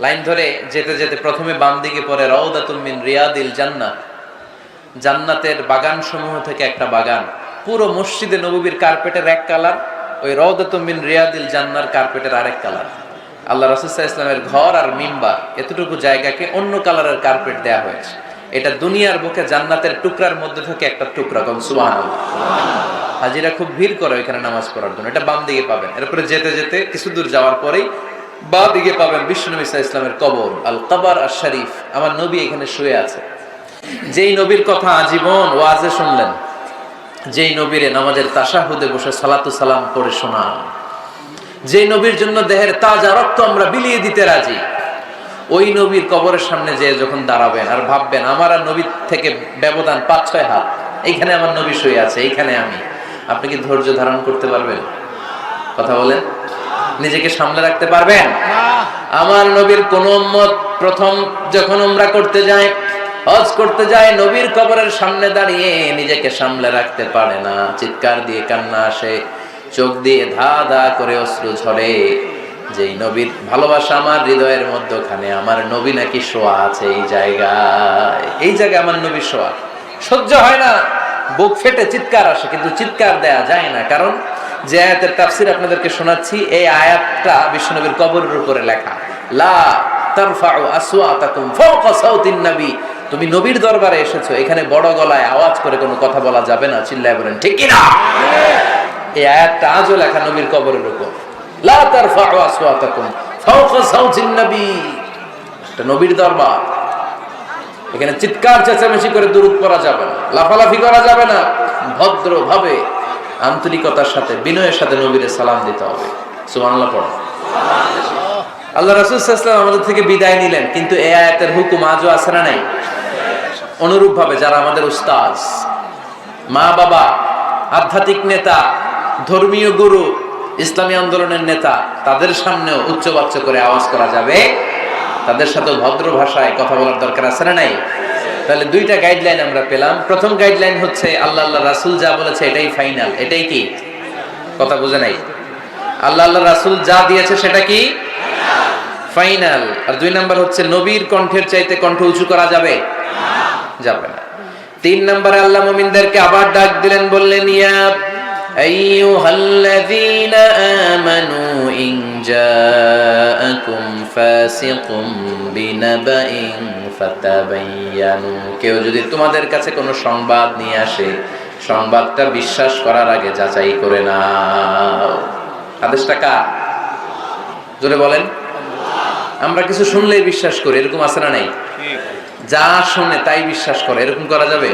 লাইন ধরে যেতে যেতে প্রথমে বাম দিকে পড়ে রাউদাতুম মিন রিয়াদিল জান্নাহ, জান্নাতের বাগান সমূহ থেকে একটা বাগান। পুরো মসজিদে নববীর কার্পেটের এক কালার, ওই রাউদাতুম মিন রিয়াদিল জান্নাহর কার্পেটের আরেক কালার। আল্লাহ রাসূল সাল্লাল্লাহু আলাইহি ওয়াসাল্লামের ঘর আর মিম্বার এতটুকু জায়গাকে অন্য কালারের কার্পেট দেয়া হয়েছে। এটা দুনিয়ার বুকে জান্নাতের টুকরার মধ্যে থেকে একটা টুকরা। কোন সুবহানাল্লাহ। হাজিরা খুব ভিড় করে এখানে নামাজ পড়ার জন্য। এটা বাম দিকে পাবেন। এরপরে যেতে যেতে কিছু দূর যাওয়ার পরেই বাঁ দিকে পাবেন বিশ্বনবী সাল্লাল্লাহু আলাইহি ওয়াসাল্লামের কবর, আল কবর আশ শরীফ। আমার নবী এখানে শুয়ে আছে। যেই নবীর কথা আজীবন ওয়াজে শুনলেন, যেই নবীরে নামাজের তাশাহুদে বসে সালাতু সালাম করে শোনান, যেই নবীর জন্য দেহের তাজা রক্ত আমরা বিলিয়ে দিতে রাজি, ওই নবীর কবরের সামনে যেয়ে যখন দাঁড়াবেন আর ভাববেন আমার আর নবীর থেকে ব্যবধান 5-6 হাত, এইখানে আমার নবী শুয়ে আছে, এইখানে আমি, আপনি কি ধৈর্য ধারণ করতে পারবেন? কথা বলেন, নিজেকে সামলে রাখতে পারবেন? আমার নবীর কোন উম্মত প্রথম যখন উমরা করতে যায়, হজ করতে যায়, নবীর কবরের সামনে দাঁড়িয়ে নিজেকে সামলে রাখতে পারে না, চিৎকার দিয়ে কান্না আসে, চোখ দিয়ে ধা ধা করে অশ্রু ঝরে। যেই নবীর ভালোবাসা আমার হৃদয়ের মধ্যখানে, আমার নবী নাকি শোয়া আছে এই জায়গায় আমার নবী শোয়া। সহ্য হয় না, বুক ফেটে চিৎকার আসে, কিন্তু চিৎকার দেয়া যায় না। কারণ যে আয়াতের তাফসীর আপনাদেরকে শোনাচ্ছি, এই আয়াতটা বিশ্বনবীর কবরের উপরে লেখা। লা তারফাউ আসওয়াতাকুম ফাওকা সাওতিন নবী, তুমি নবীর দরবারে এসেছো, এখানে বড় গলায় আওয়াজ করে কোনো কথা বলা যাবে না, চিল্লায় বলেন ঠিক কি না? এই আয়াতটা আজও লেখা নবীর কবরের উপর, লা তারফাউ আসওয়াতাকুম ফাওকা সাওতিন নবী। এটা নবীর দরবার, এখানে চিৎকার চেঁচামেচি করে দুরূদ পড়া যাবে না, লাফালাফি করা যাবে না, ভদ্রভাবে আন্তরিকতার সাথে বিনয়ের সাথে নবীরে সালাম দিতে হবে। সুবহানাল্লাহ পড়ো। আল্লাহ রাসূল সাল্লাল্লাহু আলাইহি ওয়াসাল্লাম আমাদের থেকে বিদায় নিলেন, কিন্তু এই আয়াতের হুকুম আজও আছে না নাই? অনুরূপ ভাবে যারা আমাদের উস্তাদ, মা বাবা, আধ্যাত্মিক নেতা, ধর্মীয় গুরু, ইসলামী আন্দোলনের নেতা, তাদের সামনেও উচ্চবাচ্য করে আওয়াজ করা যাবে, তাদের সাথে ভদ্র ভাষায় কথা বলার দরকার আছে না নাই? তাহলে দুইটা গাইডলাইন আমরা পেলাম। প্রথম গাইডলাইন হচ্ছে আল্লাহ রাসূল যা বলেছে এটাই ফাইনাল, এটাই কি? কথা বুঝে নাই? আল্লাহ রাসূল যা দিয়েছে সেটা কি ফাইনাল। আর দুই নাম্বার হচ্ছে নবীর কণ্ঠের চাইতে কণ্ঠ উঁচু করা যাবে যাবে না। তিন নম্বরে আল্লাহ মুমিনদেরকে আবার ডাক দিলেন, বললেন ইয়া আইয়ুহাল্লাযীনা আমানু ইন জাআকুম ফাসিকুম বিনাবাইন ফাতাবায়ানু। কেউ যদি তোমাদের কাছে কোনো সংবাদ নিয়ে আসে, সংবাদটা বিশ্বাস করার আগে যাচাই করে নাও। আদেশটা কার? জোরে বলেন। আমরা কিছু শুনলেই বিশ্বাস করি, এরকম আছে না নাই? যা শুনে তাই বিশ্বাস করে, এরকম করা যাবে?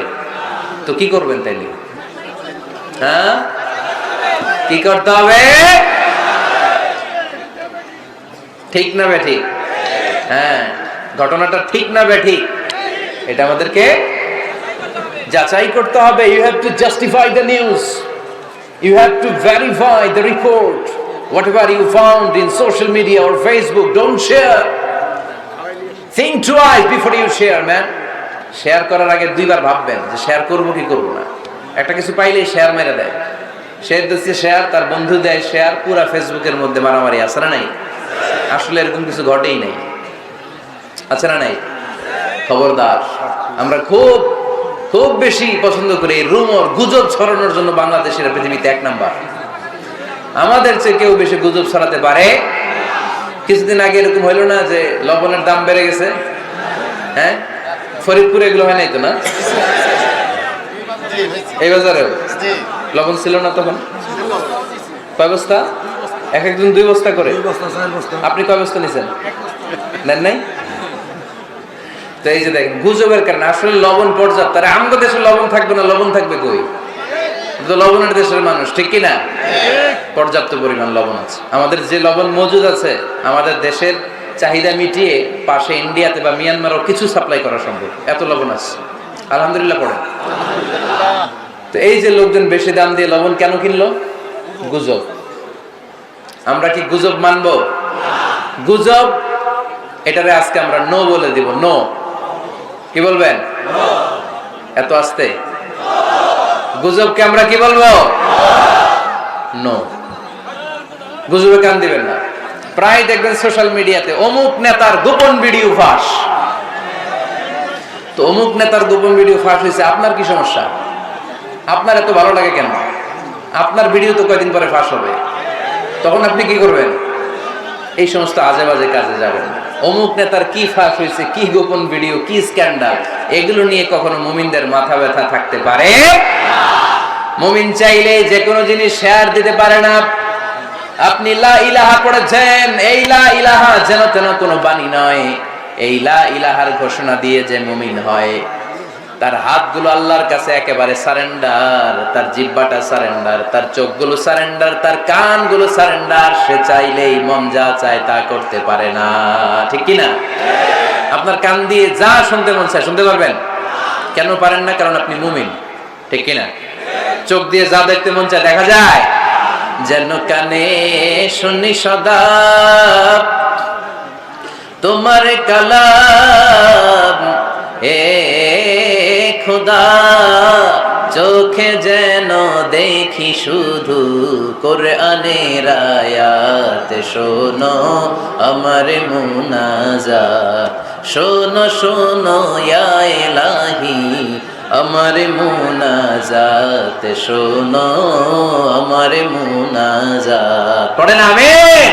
তো কি করবেন তাইলে? হ্যাঁ, কি করতে হবে? ঠিক না বেঠিক? হ্যাঁ, ঘটনাটা ঠিক না বেঠিক, এটা আমাদেরকে যাচাই করতে হবে। You have to justify the news, you have to verify the report. Whatever you found in social media or Facebook, don't share. Think twice before you share, man. Share করার আগে দুইবার ভাববেন যে শেয়ার করব কি করব না। একটা কিছু পাইলেই শেয়ার মেরে দেয়, শেয়ার দিচ্ছে শেয়ার, তার বন্ধু দেয় শেয়ার, পুরা ফেসবুকের মধ্যে মারামারি আছে না নাই? আসলে এরকম কিছু ঘটেই নাই, আছে না নাই? খবরদার, আমরা খুব খুব বেশি পছন্দ করি এই রুমর, গুজব ছড়ানোর জন্য বাংলাদেশের পৃথিবীতে এক নাম্বার। আমাদের চেয়ে কেউ বেশি গুজব ছড়াতে পারে? কিছুদিন আগে এরকম হইলো না যে লবণের দাম বেড়ে গেছে? হ্যাঁ, ফরিদপুরে এগুলো হয় নাই তো না? এই বাজারেও লবণ ছিল না তখন? কয় বস্তা? এক একজন 2 বস্তা করে। আপনি কয় বস্তা নিছেন? নেন নাই? তো এই যে দেখেন গুজবের কারণে আসলে লবণ পর্যাপ্ত। আর আমাদের দেশে লবণ থাকবে না, লবণ থাকবে কই? তো লবণের দেশের মানুষ, ঠিক কি না? পর্যাপ্ত পরিমাণ লবণ আছে। আমাদের যে লবণ মজুদ আছে, আমাদের দেশের চাহিদা মিটিয়ে পাশে ইন্ডিয়াতে বা মিয়ানমারও কিছু সাপ্লাই করা সম্ভব, এত লবণ আছে। আলহামদুলিল্লাহ পড়েন। তো এই যে লোকজন বেশি দাম দিয়ে লবণ কেন কিনলো? গুজব। আমরা কি গুজব মানবো? গুজব, এটারে আজকে আমরা নো বলে দিব। নো। কি বলবেন? এত আস্তে? গুজবকে আমরা কি বলবো? নো। গুজবে কান দিবেন না। প্রায় দেখবেন সোশ্যাল মিডিয়াতে অমুক নেতার গোপন ভিডিও ফাঁস। তো অমুক নেতার গোপন ভিডিও ফাঁস হয়েছে, আপনার কি সমস্যা? আপনার এত ভালো লাগে কেন? আপনার ভিডিও তো কয়েকদিন পরে ফাঁস হবে, তখন আপনি কি করবেন? এই সমস্ত আজে বাজে কাজে যাবেন না। অমুক নেতার কি ফাঁস হয়েছে, কি গোপন ভিডিও, কি স্ক্যান্ডাল, এগুলো নিয়ে কখনো মুমিনদের মাথা ব্যথা থাকতে পারে? মুমিন চাইলে যে কোনো জিনিস শেয়ার দিতে পারে না। আপনি লা ইলাহা পড়েছেন, এই লা ইলাহা যেন তেন কোনো বাণী নয়। এই লা ইলাহার ঘোষণা দিয়ে যে মুমিন হয়, তার হাতগুলো আল্লাহর কাছে একেবারে সারেন্ডার, তার জিহ্বাটা সারেন্ডার, তার চোখগুলো সারেন্ডার, তার কানগুলো সারেন্ডার। সে চাইলেই মন যা চায় তা করতে পারে না, ঠিক কি না? আপনার কান দিয়ে যা শুনতে মন চায় শুনতে পারবেন? কেন পারেন না? কারণ আপনি মুমিন, ঠিক কি না? চোখ দিয়ে যা দেখতে মন চায় দেখা যায়। যেন কানে শুনি সদা তোমার কালাম, এ খোদা চোখে যেন দেখি শুধু কোরআনের আয়াত। শোনো আমার মুনাজাত, শোনো শোনো ইয়া ইলাহি আমার মুনাজাত, শোনো আমার মুনাজাত। পড়েন আমিন।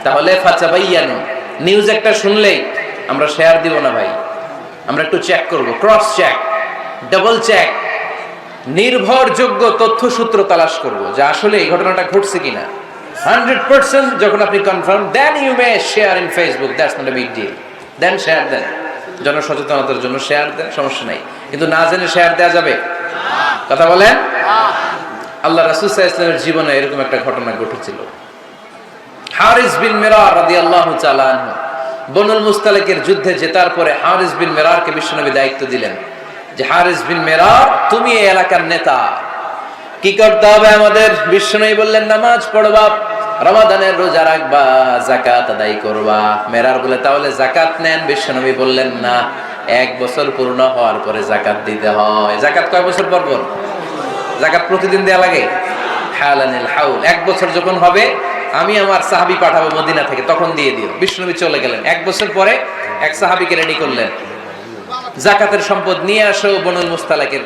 তাহলে ফাতাবায়ানু, নিউজ একটা শুনলেই আমরা শেয়ার দিব না ভাই, আমরা একটু চেক করব, ক্রস চেক, ডাবল চেক, নির্ভরযোগ্য তথ্যসূত্র তালাশ করব যে আসলে এই ঘটনাটা ঘটছে কিনা। 100% যখন আপনি confirm, then you may share in Facebook, that's not a big deal, then share দেন, জনসচেতনতার জন্য শেয়ার দেন, সমস্যা নাই। কিন্তু না জেনে শেয়ার দেওয়া যাবে? কথা বলেন। আল্লাহ রাসূল সাল্লাল্লাহু আলাইহি ওয়াসাল্লামের জীবনে এরকম একটা ঘটনা ঘটেছিল। হারিস বিন মিরার রাদিয়াল্লাহু তাআলা আনহু বনুল মুস্তালিকের যুদ্ধে জেতার পরে হারিস বিন মিরারকে বিশ্বনবী দায়িত্ব দিলেন যে হারিস বিন মিরার, তুমি এই এলাকার নেতা, কি করতে হবে আমাদের? বিশ্বনবী বললেন, নামাজ পড়বা, রমাদানের রোজা রাখবা, যাকাত আদায় করবা। মেরার বলে, তাহলে যাকাত নেন? বিশ্বনবী বললেন, না, 1 বছর পূর্ণ হওয়ার পরে যাকাত দিতে হয়। যাকাত কয় বছর পর পর? যাকাত প্রতিদিন দেয়া লাগে। হালানিল হাউল, 1 বছর যখন হবে আমি আমার সাহাবী পাঠাবো মদিনা থেকে, তখন দিয়ে দিও। বিশ্বনবী চলে গেলেন। 1 বছর পরে এক সাহাবীকে রেডি করলেন, যাকাতের সম্পদ নিয়ে আসো বনুল মুস্তালিকের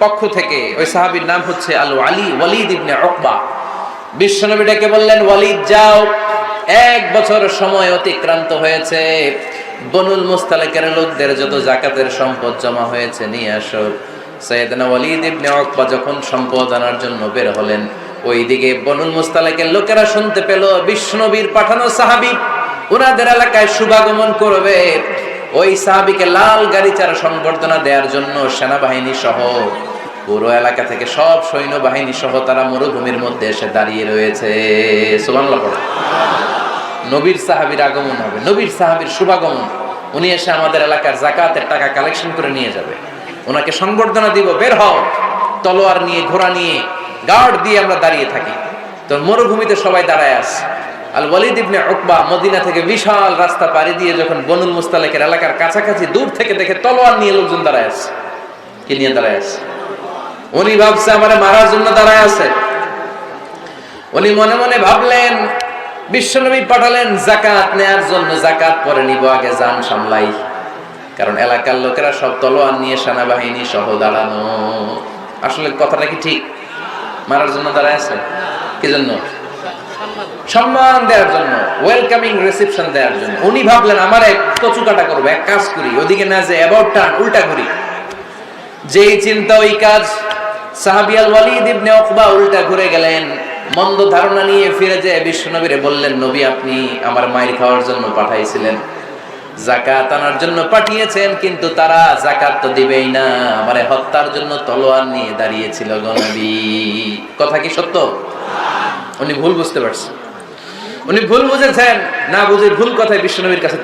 পক্ষ থেকে। ওই সাহাবীর নাম হচ্ছে ওয়ালিদ ইবনে উকবা। বিশ্বনবী ডেকে বললেন, ওয়ালিদ যাও, 1 বছর সময় অতিক্রান্ত হয়েছে, বনুল মুস্তালিকের লোকদের যত যাকাতের সম্পদ জমা হয়েছে নিয়ে আসো। সাইয়েদনা ওয়ালিদ ইবনে উকবা যখন সম্পদ আনার জন্য বের হলেন, ওইদিকে বনুল মুস্তালিকের লোকেরা শুনতে পেল বিশ্বনবীর পাঠানো সাহাবী ওনাদের এলাকায় শুভাগমন করবে। ওই সাহাবীকে লাল গাড়িচার সংবর্ধনা দেওয়ার জন্য সেনাবাহিনী সহ পুরো এলাকা থেকে সব সৈন্যবাহিনী সহ তারা মরুভূমির মধ্যে এসে দাঁড়িয়ে রয়েছে। সুবহানাল্লাহ পড়ো। নবীর সাহাবীর আগমন হবে, নবীর সাহাবীর শুভাগমন। উনি এসে আমাদের এলাকার যাকাতের টাকা কালেকশন করে নিয়ে যাবে, ওনাকে সংবর্ধনা দিব, বের হও। তলোয়ার নিয়ে, ঘোড়া নিয়ে, গার্ড দিয়ে আমরা দাঁড়িয়ে থাকি। তো মরুভূমিতে সবাই দাঁড়ায় আছে। আল ওয়ালিদ ইবনে উকবা মদিনা থেকে বিশাল রাস্তা পাড়ি দিয়ে যখন বনুল মুস্তালিকের এলাকার কাছাকাছি দূর থেকে দেখে তলোয়ার নিয়ে লোকজন দাঁড়ায় আছে। কি নিয়ে দাঁড়ায় আছে? উনি ভাবছে আমারে মারার জন্য দাঁড়ায় আছে। উনি মনে মনে ভাবলেন, বিশ্বনবী পাঠালেন যাকাত নেয়ার জন্য, যাকাত পরে নিব, আগে জান সামলাই। কারণ এলাকার লোকেরা সব তলোয়ার নিয়ে সেনাবাহিনী সহ দাঁড়ানো। আসলে কথাটা কি ঠিক? মারার জন্য দাঁড়ায় আছে? কি জন্য? সম্মান দেওয়ার জন্য, ওয়েলকামিং রিসেপশন দেওয়ার জন্য। উনি ভাবলেন আমার এক কচু কাটা করবো, এক কাজ করি, ওদিকে না যে অ্যাবাউট টার্ন, উল্টা করি। যেই চিন্তা ওই কাজ। সাহাবী আল ওয়ালিদ ইবনে উকবা উল্টা ঘুরে গেলেন, মন্দ ধারণা নিয়ে ফিরে যেয়ে বিশ্বনবীরে বললেন, নবী আপনি আমার মায়ের খাওয়ার জন্য পাঠাইছিলেন, যাকাত আনার জন্য পাঠিয়েছেন, কিন্তু তারা যাকাত তো দিবেই না, আমারে হত্যার জন্য তলোয়ার নিয়ে দাঁড়িয়েছিল গো নবী। কথা কি সত্য? উনি ভুল বুঝতে পারছেন, উনি ভুল বুঝেছেন। না বুঝে ভুল কথায় বিশ্বনবীর কাছে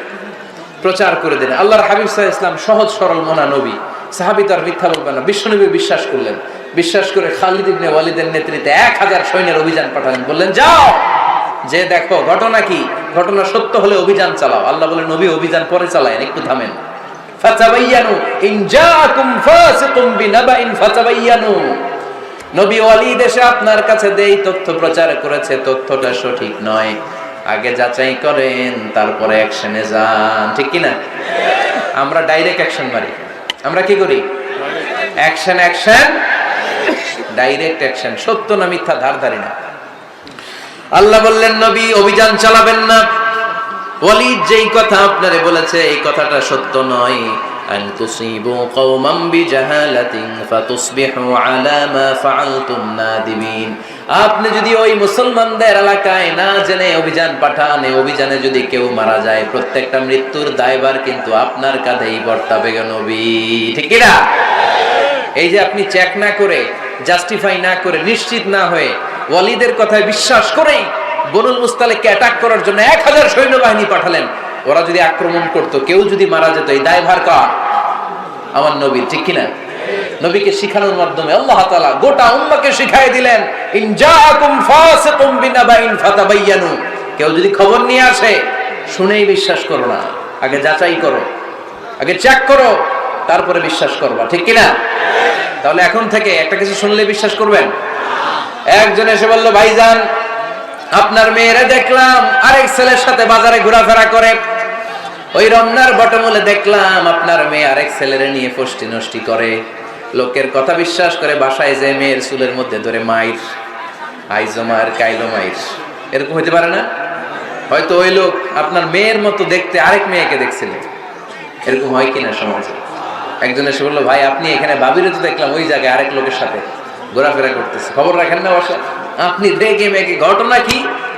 প্রচার করে দিলেন। আল্লাহর হাবিব সাল্লাল্লাহু আলাইহি ওয়াসাল্লাম সহজ সরল মনা নবী, সাহাবী তো আর মিথ্যা বলবেন না। বিশ্বনবী বিশ্বাস করলেন। বিশ্বাস করে খালিদ ইবনে ওয়ালিদের নেতৃত্বে 1000 সৈন্যের অভিযান পাঠালেন। বললেন, যাও, যে দেখো ঘটনা কি, ঘটনা সত্য হলে অভিযান চালাও। আল্লাহ বলেন, নবী অভিযান পরে চালায়েন, একটু থামেন। ফাতাবায়ানু ইন জাআকুম ফাসিকুম বিনাবাইন ফাতাবায়ানু। নবী ওয়ালিদ এসে আপনার কাছে দেই তথ্য প্রচার করেছে, তথ্যটা সঠিক নয়, আগে যাচাই করেন, তারপরে অ্যাকশনে যান। ঠিক কি না? আমরা ডাইরেক্ট অ্যাকশন মারি। আমরা কি করি? Action, action, direct action. সত্য না মিথ্যা ধার ধারি না। আল্লাহ বললেন, নবী অভিযান চালাবেন না। ওয়ালিদ যেই কথা আপনারে বলেছে এই কথাটা সত্য নয়। আন তুসিবু কওমান বিজাহালাতিন ফাতুসবিহু আলা মা ফাআলতুম নাদিমিন। আপনি যদি ওই মুসলমানদের এলাকায় না জেনে অভিযান পাঠান, এই অভিযানে যদি কেউ মারা যায়, প্রত্যেকটা মৃত্যুর দায়ভার কিন্তু আপনার কাঁধেই বর্তাবে গো নবী। ঠিক কি না? এই যে আপনি চেক না করে, জাস্টিফাই না করে, নিশ্চিত না হয়ে ওয়ালিদের কথায় বিশ্বাস করেই বনুল মুস্তালিককে অ্যাটাক করার জন্য 1000 সৈন্যবাহিনী পাঠালেন। ওরা যদি আক্রমণ করতো, কেউ যদি মারা যেত, এই দায়ভার কার? আমার নবীর। ঠিক কিনা? নবীকে শিখানোর মাধ্যমে আল্লাহ তাআলা গোটা উম্মাহকে শিখাই দিলেন, ইন জাআকুম ফাসিকুম বিনাবাইন ফাতাবায়ানু। কেউ যদি খবর নিয়ে আসে, শুনেই বিশ্বাস করো না, আগে যাচাই করো, আগে চেক করো, তারপরে বিশ্বাস করবা। ঠিক কিনা? তাহলে এখন থেকে একটা কিছু শুনলে বিশ্বাস করবেন? একজন এসে বলল, ভাইজান আপনার মেয়েরে দেখলাম আরেক ছেলের সাথে বাজারে ঘোরাফেরা করে, ওই রমনার বটমূলে দেখলাম আপনার মেয়ে আরেক ছেলেরে নিয়ে ফষ্টি নষ্টি করে। লোকের কথা বিশ্বাস করে বাসায় যে মেয়ের চুলের মধ্যে ধরে মাইর, আইজো মায়ের কাইলো মাইর। এরকম হইতে পারে না? হয়তো ওই লোক আপনার মেয়ের মতো দেখতে আরেক মেয়েকে দেখছিলেন। এরকম হয় কিনা সমাজে? একজন এসে বললো, ভাই আপনি এখানে বাবিরে তো দেখলাম ওই জায়গায় আরেক লোকের সাথে ঘোরাফেরা করতেছে, খবর রাখেন না বাসা? আপনি দেখে মেঘে ঘটনা কি?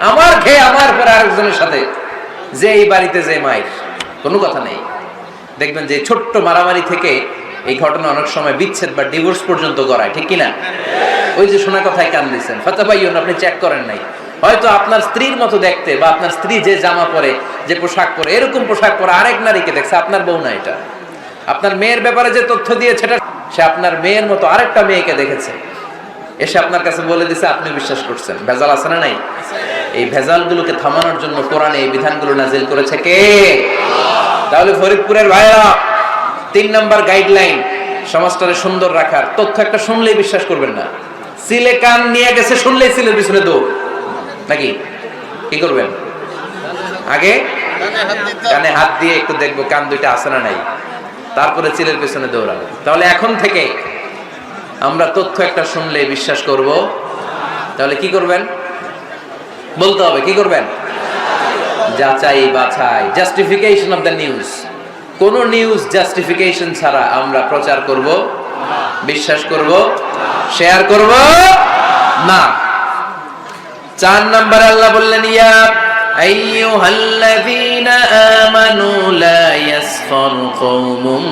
আমার খেয়ে আমার পরে আরেকজনের সাথে, যে এই বাড়িতে যে মায়ের কোনো কথা নেই। দেখবেন যে ছোট্ট মারামারি থেকে এই ঘটনা অনেক সময় বিচ্ছেদ বা ডিভোর্স পর্যন্ত করায়, ঠিক কিনা? ওই যে শোনা কথায় কান দিচ্ছেন, ফাতাবাইয়ুন, আপনি চেক করেন নাই। হয়তো আপনার স্ত্রীর মতো দেখতে বা আপনার স্ত্রী যে জামা পরে, যে পোশাক পরে, এরকম পোশাক পরে আরেক নারীকে দেখছে, আপনার বউ না এটা। আপনার মেয়ের ব্যাপারে যে তথ্য দিয়েছে এটা সে আপনার মেয়ের মতো আরেকটা মেয়েকে দেখেছে, এসে আপনার কাছে বলে দিছে, আপনি বিশ্বাস করছেন। ভেজাল আছে না নাই? এই ভেজালগুলোকে থামানোর জন্য কোরআনে এই বিধানগুলো নাজিল করেছে কে? তাহলে ফরিদপুরের ভাইরা 3 নম্বর গাইডলাইন, সমাজটারে সুন্দর রাখার তথ্য একটা শুনলেই বিশ্বাস করবেন না। সিলে কান নিয়ে গেছে, শুনলেই সিলের পিছনে দৌড়, নাকি? কি করবেন? আগে কানে হাত দিয়ে একটু দেখবো কান দুইটা আছে না নাই, তারপরে চিলের পেছনে দৌড়াবো। তাহলে এখন থেকে আমরা তথ্য একটা শুনলে বিশ্বাস করব। তাহলে কি করবেন? বলতে হবে কি করবেন? যাচাই বাছাই, জাস্টিফিকেশন অফ দ্য নিউজ। কোন নিউজ জাস্টিফিকেশন ছাড়া আমরা প্রচার করব, বিশ্বাস করব, শেয়ার করব না। 4 নম্বর আল্লাহ বললেন, ইয়া আইয়ুহাল্লাযীনা আমানু লা ইয়াসখার কওমুম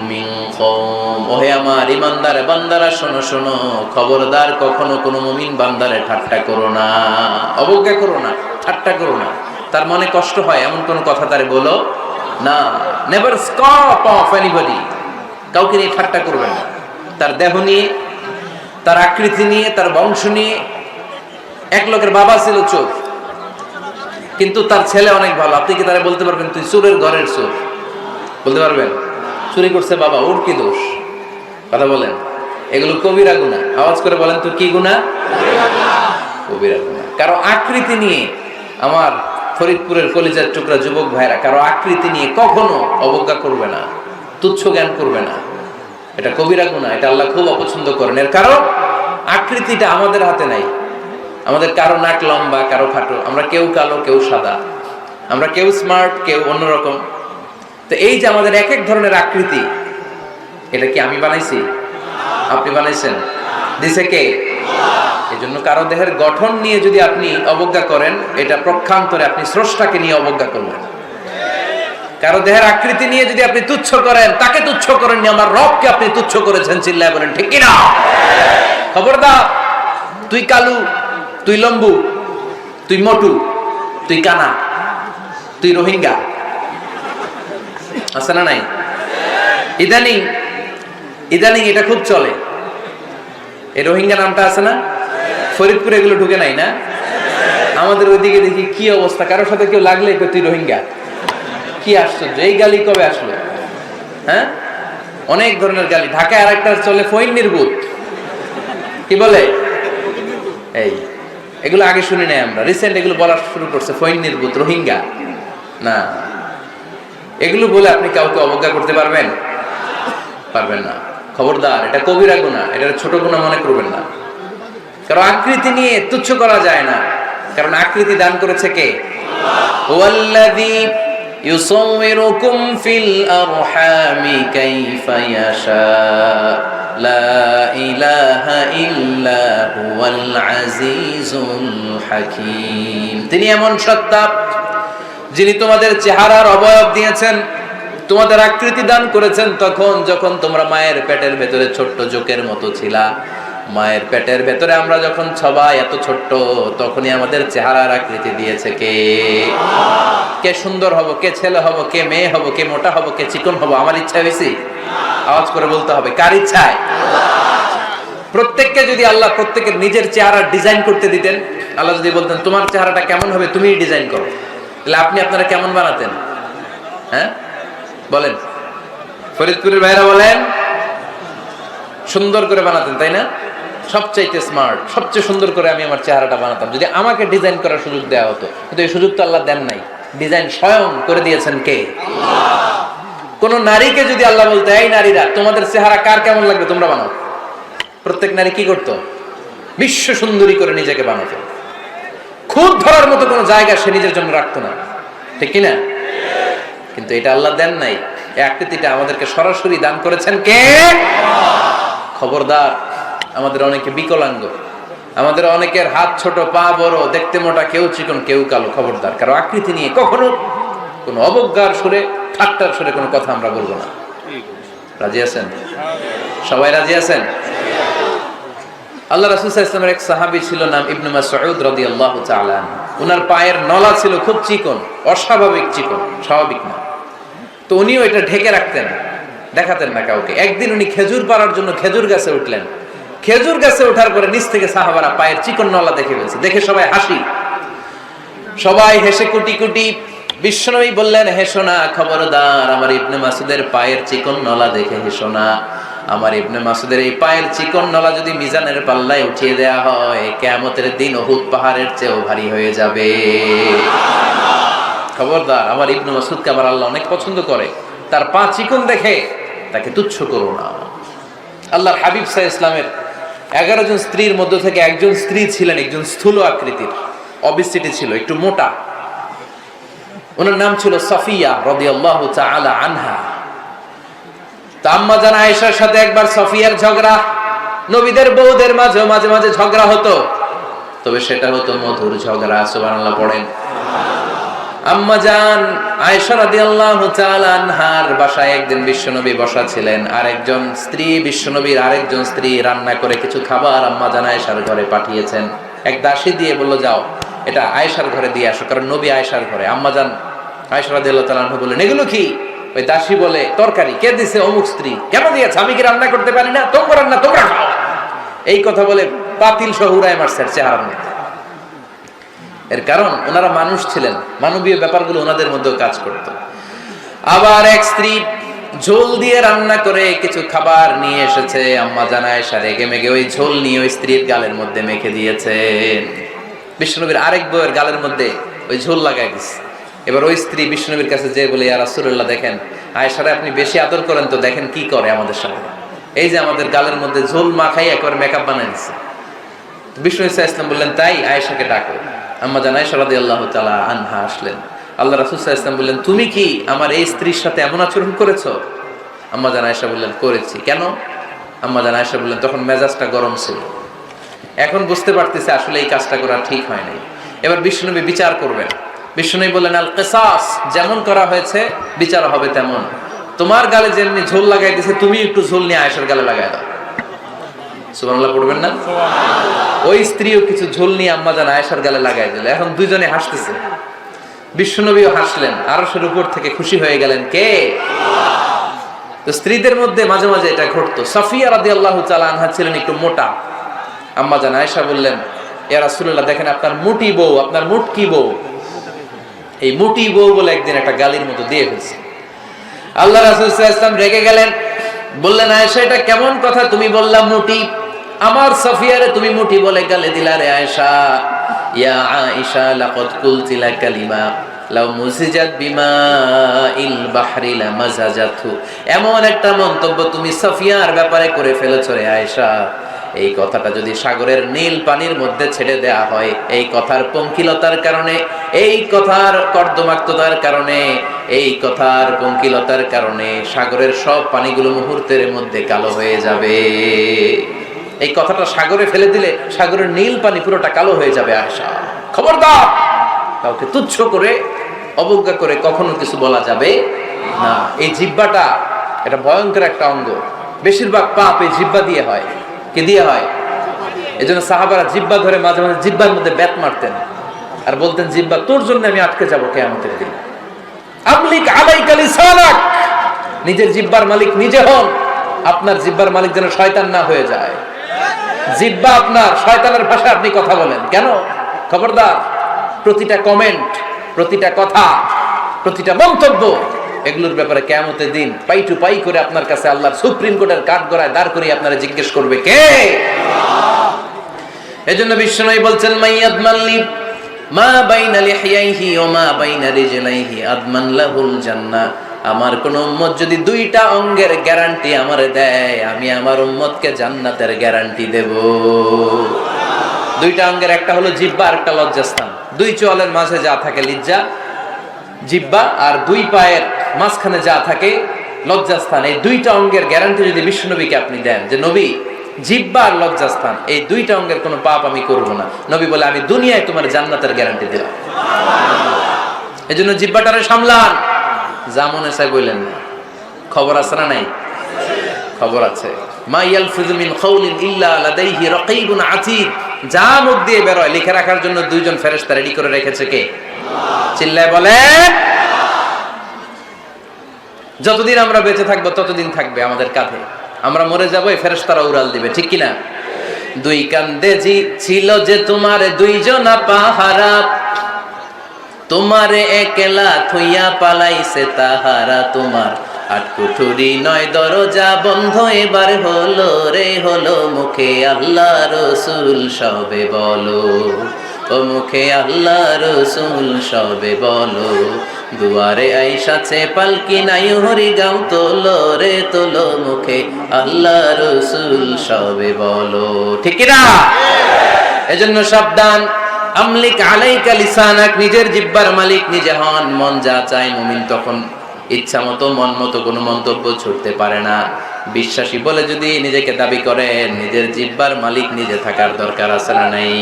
মিন কওম। ওহে আমার ঈমানদার বান্দারা, শোনো শোনো, খবরদার কখনো কোনো মুমিন বান্দারে ঠাট্টা করো না, অবজ্ঞা করো না, ঠাট্টা করো না। তার মনে কষ্ট হয় এমন কোন কথা তারে বলো না। নেভার স্কপ অফ এনিবডি, কাউকে নিয়ে ঠাট্টা করবেন না। তার দেহ নিয়ে, তার আকৃতি নিয়ে, তার বংশ নিয়ে। এক লোকের বাবা ছিল চোর, কিন্তু তার ছেলে অনেক ভালো। আপনি কি তারা বলতে পারবেন তুই চোরের ঘরের চোর? বলতে পারবেন? চুরি করছে বাবা, ওর কি দোষ? কথা বলেন। এগুলো কবিরা গুনাহ। আওয়াজ করে বলেন তো কি গুনাহ? কবিরা গুনাহ। কারো আকৃতি নিয়ে, আমার ফরিদপুরের কলিজার টুকরা যুবক ভাইরা, কারো আকৃতি নিয়ে কখনো অবজ্ঞা করবে না, তুচ্ছ জ্ঞান করবে না। এটা কবিরা গুনাহ, এটা আল্লাহ খুব অপছন্দ করেন। এর কারণ আকৃতিটা আমাদের হাতে নাই। আমাদের কারো নাক লম্বা, কারো খাটো, আমরা কেউ কালো, কেউ সাদা, আমরা কেউ স্মার্ট, কেউ অন্যরকম। তো এই যে আমাদের এক এক ধরনের আকৃতি, এটা কি আমি বানাইছি? আপনি বানাইছেন? দিছে কে? এই জন্য কারো দেহের গঠন নিয়ে যদি আপনি অবজ্ঞা করেন, এটা প্রক্ষান্তরে আপনি স্রষ্টাকে নিয়ে অবজ্ঞা করবেন। কারো দেহের আকৃতি নিয়ে যদি আপনি তুচ্ছ করেন, তাকে তুচ্ছ করেননি, আমার রবকে আপনি তুচ্ছ করেছেন। চিল্লায় বলেন ঠিক কিনা? খবরদার, তুই কালু, তুই লম্বু, তুই মোটু, তুই কানা, তুই রোহিঙ্গা, আছে না নাই? ইদানিং এটা খুব চলে। এই রোহিঙ্গা নামটা আছে না? ফরিদপুরে এগুলো ঢুকে নাই না? আমাদের ওইদিকে দেখি কি অবস্থা, কারোর সাথে কেউ লাগলে তুই রোহিঙ্গা। কি আশ্চর্য, এই গালি কবে আসলো? হ্যাঁ, অনেক ধরনের গালি। ঢাকায় আরেকটা চলে ফইন নির্বুত, কি বলে? এই এগুলো আগে শুনি নাই আমরা, রিসেন্ট এগুলো বলা শুরু করছে। ফইন নির্বুত, রোহিঙ্গা না। এগুলো বলে আপনি কাউকে অবজ্ঞা করতে পারবেন? পারবেন না। খবরদার, এটা কবিরা গুনাহ, এটা ছোট গুনাহ মনে করবেন না। কারণ আকৃতি নিয়ে তুচ্ছ করা যায় না, কারণ আকৃতি দান করেছে কে? ওয়াল্লাযী ইউসাউবিরুকুম ফিল আরহামি কাইফা ইয়াশা লা ইলাহা ইল্লা হুয়াল আজিজুল হাকীম। তিনি এমন সত্তা যিনি তোমাদের চেহারার অবয়ব দিয়েছেন, তোমাদের আকৃতি দান করেছেন তখন যখন তোমরা মায়ের পেটের ভেতরে ছোট্ট জোকের মতো ছিলা। মায়ের পেটের ভেতরে আমরা যখন সবাই এত ছোট্ট, তখনই আমাদের চেহারার আকৃতি দিয়েছে কে? কে সুন্দর হব, কে ছেলে হব, কে মেয়ে হব, কে মোটা হব, কে চিকন হব আমার ইচ্ছা হয়েছে? আওয়াজ করে বলতে হবে, কার ইচ্ছায়? প্রত্যেককে যদি আল্লাহ প্রত্যেকের নিজের চেহারা ডিজাইন করতে দিতেন, আল্লাহ যদি বলতেন তোমার চেহারাটা কেমন হবে তুমিই ডিজাইন করো, তাহলে আপনি আপনারা কেমন বানাতেন? হ্যাঁ বলেন, ফরিদপুরের ভাইরা বলেন, সুন্দর করে বানাতেন তাই না? সবচাইতে স্মার্ট, সবচেয়ে সুন্দর করে আমি আমার চেহারাটা বানাতাম যদি আমাকে ডিজাইন করার সুযোগ দেওয়া হতো। কিন্তু এই সুযোগ তো আল্লাহ দেন নাই। ডিজাইন স্বয়ং করে দিয়েছেন কে? কোন নারীকে যদি আল্লাহ বলতে, এই নারীরা তোমাদের চেহারা কার কেমন লাগবে তোমরা বানাও, প্রত্যেক নারী কি করতো? বিশ্ব সুন্দরী করে নিজেকে বানাতো। খুদ ধরার মতো কোনো জায়গা সে নিজের জন্য রাখতো না, ঠিক কিনা? কিন্তু এটা আল্লাহ দেন নাই। এই আকৃতিটা আমাদেরকে সরাসরি দান করেছেন কে? খবরদার, আমাদের অনেকে বিকলাঙ্গ, আমাদের অনেকের হাত ছোট, পা বড়, দেখতে মোটা, কেউ চিকন কেউ কালো। খবরদার, কারো আকৃতি নিয়ে কখনো কোনো অবজ্ঞার সুরে, ঠাট্টার সুরে কোনো কথা আমরা বলবো না। রাজি আছেন? সবাই রাজি আছেন? আল্লাহ রাসূল সাল্লাল্লাহু আলাইহি ওয়াসাল্লামের এক সাহাবী ছিল, নাম ইবনে মাসউদ রাদিয়াল্লাহু তাআলা। ওনার পায়ের নলা ছিল খুব চিকন, অস্বাভাবিক চিকন, স্বাভাবিক না। তো উনিও এটা ঢেকে রাখতেন, দেখাতেন না কাউকে। একদিন উনি খেজুর পাড়ার জন্য খেজুর গাছে উঠলেন। খেজুর গাছে ওঠার পরে নিচ থেকে সাহাবারা পায়ের চিকন নলা দেখে ফেলছে। দেখে সবাই হাসি, সবাই হেসে কুটি কুটি। বিশ্বনবী বললেন, হেসো না, খবরদার, আমার ইবনে মাসুদের পায়ের চিকন নলা দেখে হেসো না। আমার ইবনে মাসুদের এই পায়ের চিকন নলা যদি মিজানের পাল্লায় উঠিয়ে দেয়া হয়, কিয়ামতের দিন উহুদ পাহাড়ের চেয়েও ভারী হয়ে যাবে। খবরদার, আমার ইবনে মাসুদকে আমার আল্লাহ অনেক পছন্দ করে, তার পা চিকন দেখে তাকে তুচ্ছ করো না। আল্লাহর হাবিব সাল্লাল্লাহু আলাইহি ওয়াসাল্লামের 11 জন স্ত্রীর মধ্য থেকে একজন স্ত্রী ছিলেন একজন স্থূল আকৃতির, অবিসিটি ছিল, একটু মোটা। ওনার নাম ছিল সাফিয়া রাদিয়াল্লাহু তাআলা আনহা। তা আম্মা জান আয়েশার সাথে একবার সাফিয়ার ঝগড়া। নবীদের বউদের মাঝে মাঝে মাঝে ঝগড়া হতো, তবে সেটা হতো মধুর ঝগড়া। সুবহানাল্লাহ পড়েন। আম্মা জান আয়েশা রাদিয়াল্লাহু তাআলা আনহার বাসায় একদিন বিশ্বনবী বসা ছিলেন, আর একজন স্ত্রী, বিশ্বনবীর আরেকজন স্ত্রী রান্না করে কিছু খাবার আম্মা জান আয়েশার ঘরে পাঠিয়েছেন। এক দাসী দিয়ে বলল, যাও এটা আয়েশার ঘরে দিয়ে আসো, কারণ নবী আয়েশার ঘরে। আম্মা জান আয়েশা রাদিয়াল্লাহু তাআলা আনহা বললেন, এগুলো কি? ওই দাসী বলে, তরকারি। কে দিছে? অমুক স্ত্রী। কেন দিয়েছে? আমি কি রান্না করতে পারি না? তোমরা রান্না, তোমরা খাও। এই কথা বলে পাতিল সহ উড়ায় মারছে চেহারার মধ্যে। এর কারণ ওনারা মানুষ ছিলেন, মানবীয় ব্যাপারগুলো ওনাদের মধ্যেও কাজ করত। আবার এক স্ত্রী ঝোল দিয়ে রান্না করে কিছু খাবার নিয়ে এসেছে। আম্মা জান আয়েশা রেগে মেগে ওই ঝোল নিয়ে ওই স্ত্রীর গালের মধ্যে মেখে দিয়েছেন। বিশ্বনবীর আরেক বউয়ের গালের মধ্যে ওই ঝোল লাগাই দিচ্ছে। এবার ওই স্ত্রী বিশ্বনবীর কাছে যেয়ে বলে, ইয়া রাসূলুল্লাহ, দেখেন আয়েশারে আপনি বেশি আদর করেন তো, দেখেন কি করে আমাদের সাথে। এই যে আমাদের গালের মধ্যে ঝোল মাখাই একবার মেকআপ বানাই দিচ্ছে। বিশ্বনবী সাল্লাল্লাহু আলাইহি ওয়াসাল্লাম বললেন, তাই আয়েশাকে ডাকো। আম্মা জান আয়েশা রাদিয়াল্লাহু তাআলা আনহা আসলেন। আল্লাহ রাসূল সাল্লাল্লাহু আলাইহি ওয়াসাল্লাম বললেন, তুমি কি আমার এই স্ত্রীর সাথে এমন আচরণ করেছো? আম্মা জান আয়েশা বললেন, করেছি। কেন? আম্মা জান আয়েশা বললেন, তখন মেজাজটা গরম ছিল, এখন বুঝতে পারতেছে আসলে এই কাজটা করা ঠিক হয় নাই। এবার বিশ্বনবী বিচার করবেন। বিশ্বনবী বললেন, আল কিসাস, যেমন করা হয়েছে বিচার হবে তেমন। তোমার গালে যেমনি ঝোল লাগাই দিয়েছে, তুমি একটু ঝোল নিয়ে আয়েশার গালে লাগাই দাও। সুবহানাল্লাহ পড়বেন না? ওই স্ত্রীও কিছু ঝোল নিয়ে আম্মা জান আয়েশার গালে লাগাই দিল। এখন দুইজনে হাসতেছে, বিশ্বনবীও হাসলেন, আরশের উপর থেকে খুশি হয়ে গেলেন কে? তো স্ত্রীদের মধ্যে মাঝে মাঝে এটা ঘটতো। সাফিয়া রাদিয়াল্লাহু তাআলা আনহা ছিলেন একটু মোটা। আম্মা জান আয়েশা বললেন, ইয়া রাসূলুল্লাহ, দেখেন আপনার মুটি বউ, আপনার মুটকি বউ, এই মুটি বউ বলে একদিন একটা গালির মতো দিয়ে ফেলছে। আল্লাহ রাসূল সাল্লাল্লাহু আলাইহি ওয়াসাল্লাম রেগে গেলেন, বললেন, আয়েশা এটা কেমন কথা তুমি বললা মুটি? আমার সাফিয়ারে তুমি মুটি বলে গালে দিলা রে আয়েশা। ইয়া আয়েশা লাকাদ কুলতি লা কালিমা লাউ মুজিজাত বিমাইল বাহরি লামাজাজাতহু। এমন একটা মন্তব্য তুমি সাফিয়ার ব্যাপারে করে ফেলেছো রে আয়েশা, এই কথাটা যদি সাগরের নীল পানির মধ্যে ছেড়ে দেয়া হয়, এই কথার পঙ্কিলতার কারণে, এই কথার কর্দমাক্ততার কারণে, এই কথার পঙ্কিলতার কারণে সাগরের সব পানিগুলো মুহূর্তের মধ্যে কালো হয়ে যাবে। এই কথাটা সাগরে ফেলে দিলে সাগরের নীল পানি পুরোটা কালো হয়ে যাবে। আয়েশা, খবরদার, কাউকে তুচ্ছ করে অবজ্ঞা করে কখনো কিছু বলা যাবে না। এই জিহ্বাটা এটা ভয়ঙ্কর একটা অঙ্গ। বেশিরভাগ পাপ এই জিহ্বা দিয়ে হয়। কি দিয়ে হয়? এজন্য সাহাবারা জিহ্বা ধরে মাঝে মাঝে জিহ্বার মধ্যে ব্যাত মারতেন আর বলতেন, জিহ্বা তোর জন্য আমি আটকে যাবো কিয়ামতের দিন। আমলিক আলাইকা লিসানাক, নিজের জিহ্বার মালিক নিজে হন। আপনার জিহ্বার মালিক যেন শয়তান না হয়ে যায়। জিহ্বা আপনার, শয়তানের ভাষায় আপনি কথা বলেন কেন? খবরদার, প্রতিটা কমেন্ট, প্রতিটা কথা, প্রতিটা মন্তব্য, এগুলোর ব্যাপারে কিয়ামতের দিন পাই টু পাই করে আপনার কাছে আল্লাহর সুপ্রিম কোর্টের কাঠগড়ায় দাঁড় করিয়ে আপনারা জিজ্ঞেস করবে কে? এজন্য বিশ্বনবী বলছেন, মাইয়াদমানলি মা বাইনা লিহিয়াইহি ওয়া মা বাইনা রিজলাইহি আদমান লাহুল জান্নাহ। আমার কোন উম্মত যদি দুইটা অঙ্গের গ্যারান্টি আমারে দেয়, আমি আমার উম্মতকে জান্নাতের গ্যারান্টি দেব। দুইটা অঙ্গের, একটা হলো জিহ্বা আর একটা লজ্জাস্থান। দুই চোয়ালের মাঝে যা থাকে লিজ্জা, জিহ্বা, আর দুই পায়ের মাঝখানে যা থাকে লজ্জাস্থান, এই দুইটা অঙ্গের গ্যারান্টি যদি বিশ্বনবীকে আপনি দেন যে নবী জিহ্বা আর লজ্জাস্থান এই দুইটা অঙ্গের কোনো পাপ আমি করব না, নবী বলে আমি দুনিয়ায় তোমার জান্নাতের গ্যারান্টি দিলাম। এই জন্য জিহ্বাটারে সামলান, যা মনে চাই বললেন না। খবর আছে না নাই? খবর আছে। মা ইয়ালফিযু মিন কাউলিন ইল্লা লাদাইহি রাকীবুন আতীদ, যা মুখ দিয়ে বের হয় লিখে রাখার জন্য দুইজন ফেরেশতা রেডি করে রেখেছে কে? চিল্লায় বলেন। যতদিন আমরা বেঁচে থাকবো ততদিন থাকবে আমাদের কাঁধে, আমরা মরে যাবো এই ফেরেশতারা উড়াল দিবে, ঠিক কিনা? দুই কান্দে জি ছিল যে তোমার দুইজনা পাহারা, তোমারে একলা থইয়া পালাইছে তাহারা, তোমার আট কুঠুরি নয় দরজা বন্ধ এবার হলো রে হলো, মুখে আল্লাহ রসুল সবে বলো, ও মুখে আল্লাহ রসুল সবে বলো, দুয়ারে আইসাছে পালকি নাই হরি গাও তোলো রে তোলো, মুখে আল্লাহ রসুল সবে বলো, ঠিক না? এজন্য সাবধান, আমলিক আলাইকা লিসানাক, নিজের জিহ্বার মালিক নিজে হন। মন যা চায় মুমিন তখন ইচ্ছা মতো মন মতো কোনো মন্তব্য ছুটতে পারে না। বিশ্বাসী বলে যদি নিজেকে দাবি করেন, নিজের জিহ্বার মালিক নিজে থাকার দরকার আছে না নাই?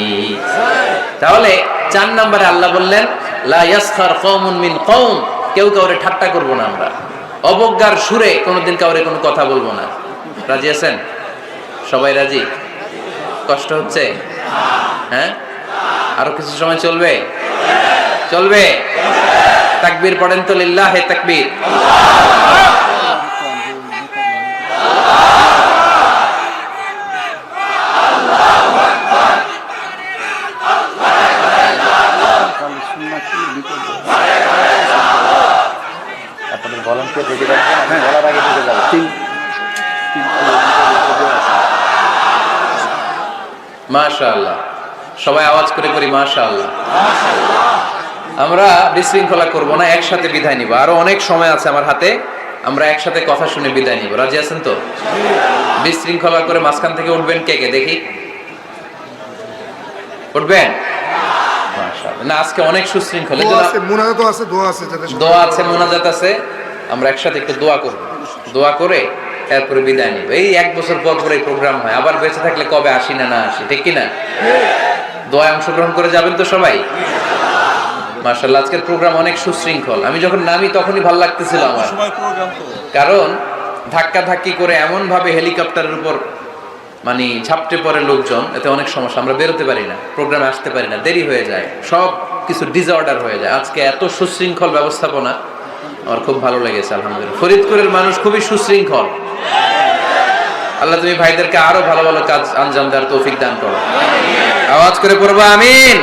তাহলে 4 নম্বরে আল্লাহ বললেন লা ইয়াসখার কওমুন মিন কওম, কেউ কাউরে ঠাট্টা করব না আমরা, অবজ্ঞার সুরে কোনোদিন কাউরে কোনো কথা বলবো না। রাজি আছেন? সবাই রাজি? কষ্ট হচ্ছে? হ্যাঁ, আরো কিছু সময় চলবে? চলবে? তাকবীর পড়েন তো, লিল্লাহে তাকবীর।
আপনাদের ভলান্টিয়ার দেখে যাবেন, বলার আগে ঢুকে যাবেন।
মাশাআল্লাহ, সবাই আওয়াজ করে করি মাশাআল্লাহ। আমরা বিশৃঙ্খলা করব না, একসাথে বিদায় নিব। আরো অনেক সময় আছে আমার হাতে, আমরা একসাথে কথা শুনে বিদায় নিব। রাজি আছেন তো? বিশৃঙ্খলা করে মাঝখান থেকে উঠবেন কে কে দেখি? উঠবেন? মাশাআল্লাহ। না, আজকে অনেক সুশৃঙ্খল,
দোয়া আছে, মুনাজাত আছে, দোয়া আছে,
দোয়া আছে, মুনাজাত আছে। আমরা একসাথে একটু দোয়া করব, দোয়া করে এরপরে বিদায় নিব। এই 1 বছর পর পর এই প্রোগ্রাম হয়, আবার বেঁচে থাকলে কবে আসি না আসি, ঠিক কিনা? দোয়ায় অংশগ্রহণ করে যাবেন তো সবাই? মাশাআল্লাহ, আজকের প্রোগ্রাম অনেক সুশৃঙ্খল। আমি যখন নামি তখনই ভালো লাগতেছিল আমার, কারণ ধাক্কা ধাক্কি করে এমন ভাবে হেলিকপ্টারের উপর মানে ঝাপটে পড়ে লোকজন, এতে অনেক সমস্যা, আমরা বেরোতে পারি না, প্রোগ্রামে আসতে পারি না, দেরি হয়ে যায়, সব কিছু ডিসঅর্ডার হয়ে যায়। আজকে এত সুশৃঙ্খল ব্যবস্থাপনা আমার খুব ভালো লেগেছে আলহামদুলিল্লাহ। ফরিদপুরের মানুষ খুবই সুশৃঙ্খল। আল্লাহ তুমি ভাইদেরকে আরো ভালো ভালো কাজ আঞ্জাম দেওয়ার তৌফিক দান করো। আওয়াজ করে পড়বো আমিন।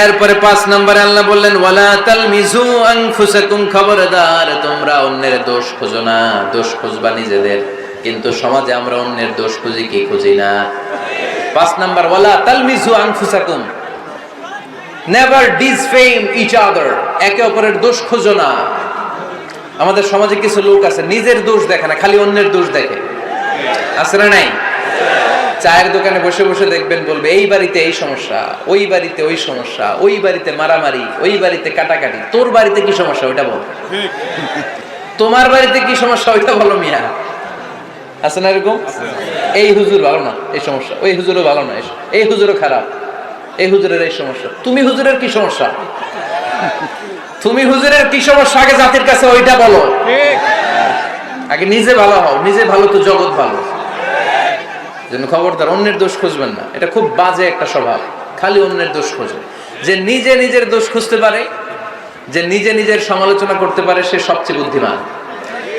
এরপরে 5 নম্বরে আল্লাহ বললেন ওয়ালা তালমিজু আনফুসাকুম, খবরদার তোমরা অন্যের দোষ খোঁজো না, দোষ খুঁজবা নিজেদের। কিন্তু সমাজে আমরা অন্যের দোষ খুঁজি কি খুঁজি না? 5 নাম্বার ওয়ালা তালমিজু আনফুসাকুম, নেভার ডিসফেম ইচ আদার, একে অপরের দোষ খোঁজো না। আমাদের সমাজে কিছু লোক আছে নিজের দোষ দেখে না, খালি অন্যের দোষ দেখে, আছে না নাই? চায়ের দোকানে বসে বসে দেখবেন বলবে এই বাড়িতে এই সমস্যা, ওই বাড়িতে ওই সমস্যা, ওই বাড়িতে মারামারি, ওই বাড়িতে কাটাকাটি, তোর বাড়িতে কি সমস্যা ওইটা বল, তোমার বাড়িতে কি সমস্যা ওইটা বলো মিয়া, আছে না এরকম? এই হুজুর ভালো না, এই সমস্যা, ওই হুজুরও ভালো না, এই হুজুরও খারাপ, এই হুজুরের এই সমস্যা, তুমি হুজুরের কি সমস্যা, তুমি হুজুরের কি সমস্যা আগে জাতির কাছে ওইটা বলো, আগে নিজে ভালো হও, নিজে ভালো তো জগৎ ভালো। জন্য খবরদার অন্যের দোষ খুঁজবেন না, এটা খুব বাজে একটা স্বভাব, খালি অন্যের দোষ খোঁজে। যে নিজে নিজের দোষ খুঁজতে পারে, যে নিজে নিজের সমালোচনা করতে পারে, সে সবচেয়ে বুদ্ধিমান।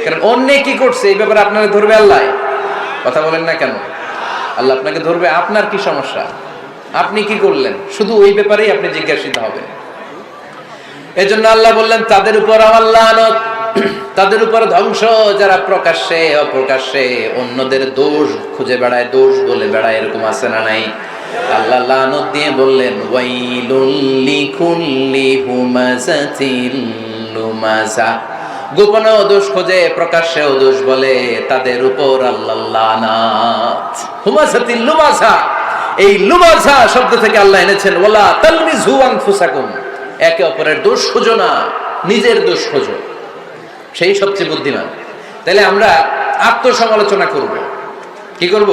কারণ অন্যে কি করছে এই ব্যাপারে আপনারা ধরবে আল্লাহ, কথা বলেন না কেন? আল্লাহ আপনাকে ধরবে আপনার কি সমস্যা, আপনি কি করলেন, শুধু ওই ব্যাপারেই আপনি জিজ্ঞাসিত হবেন। এজন্য আল্লাহ বললেন তাদের উপর আমার লানত, তাদের উপর ধ্বংস, যারা প্রকাশ্যে অপ্রকাশ্যে অন্যদের দোষ খুঁজে বেড়ায়, দোষ বলে বেড়ায়, এরকম আছে না নাই? আল্লাহ লানত দিয়ে বললেন ওয়াইলুল লিকুল্লি হুমাযাতিল লুমাযা, গোপনেও দোষ খোঁজে প্রকাশ্যেও দোষ বলে, তাদের উপর আল্লাহ লানাত। হুমাযাতিল লুমাযা, এই লুমাযা শব্দ থেকে আল্লাহ এনেছেন ওয়ালা তালমিজু আনফুসাকুম, একে অপরের দোষ খোঁজো না, নিজের দোষ খোঁজো। সেই সবচেয়ে বুদ্ধিমান। তাহলে আমরা আত্মসমালোচনা করব। কি করব?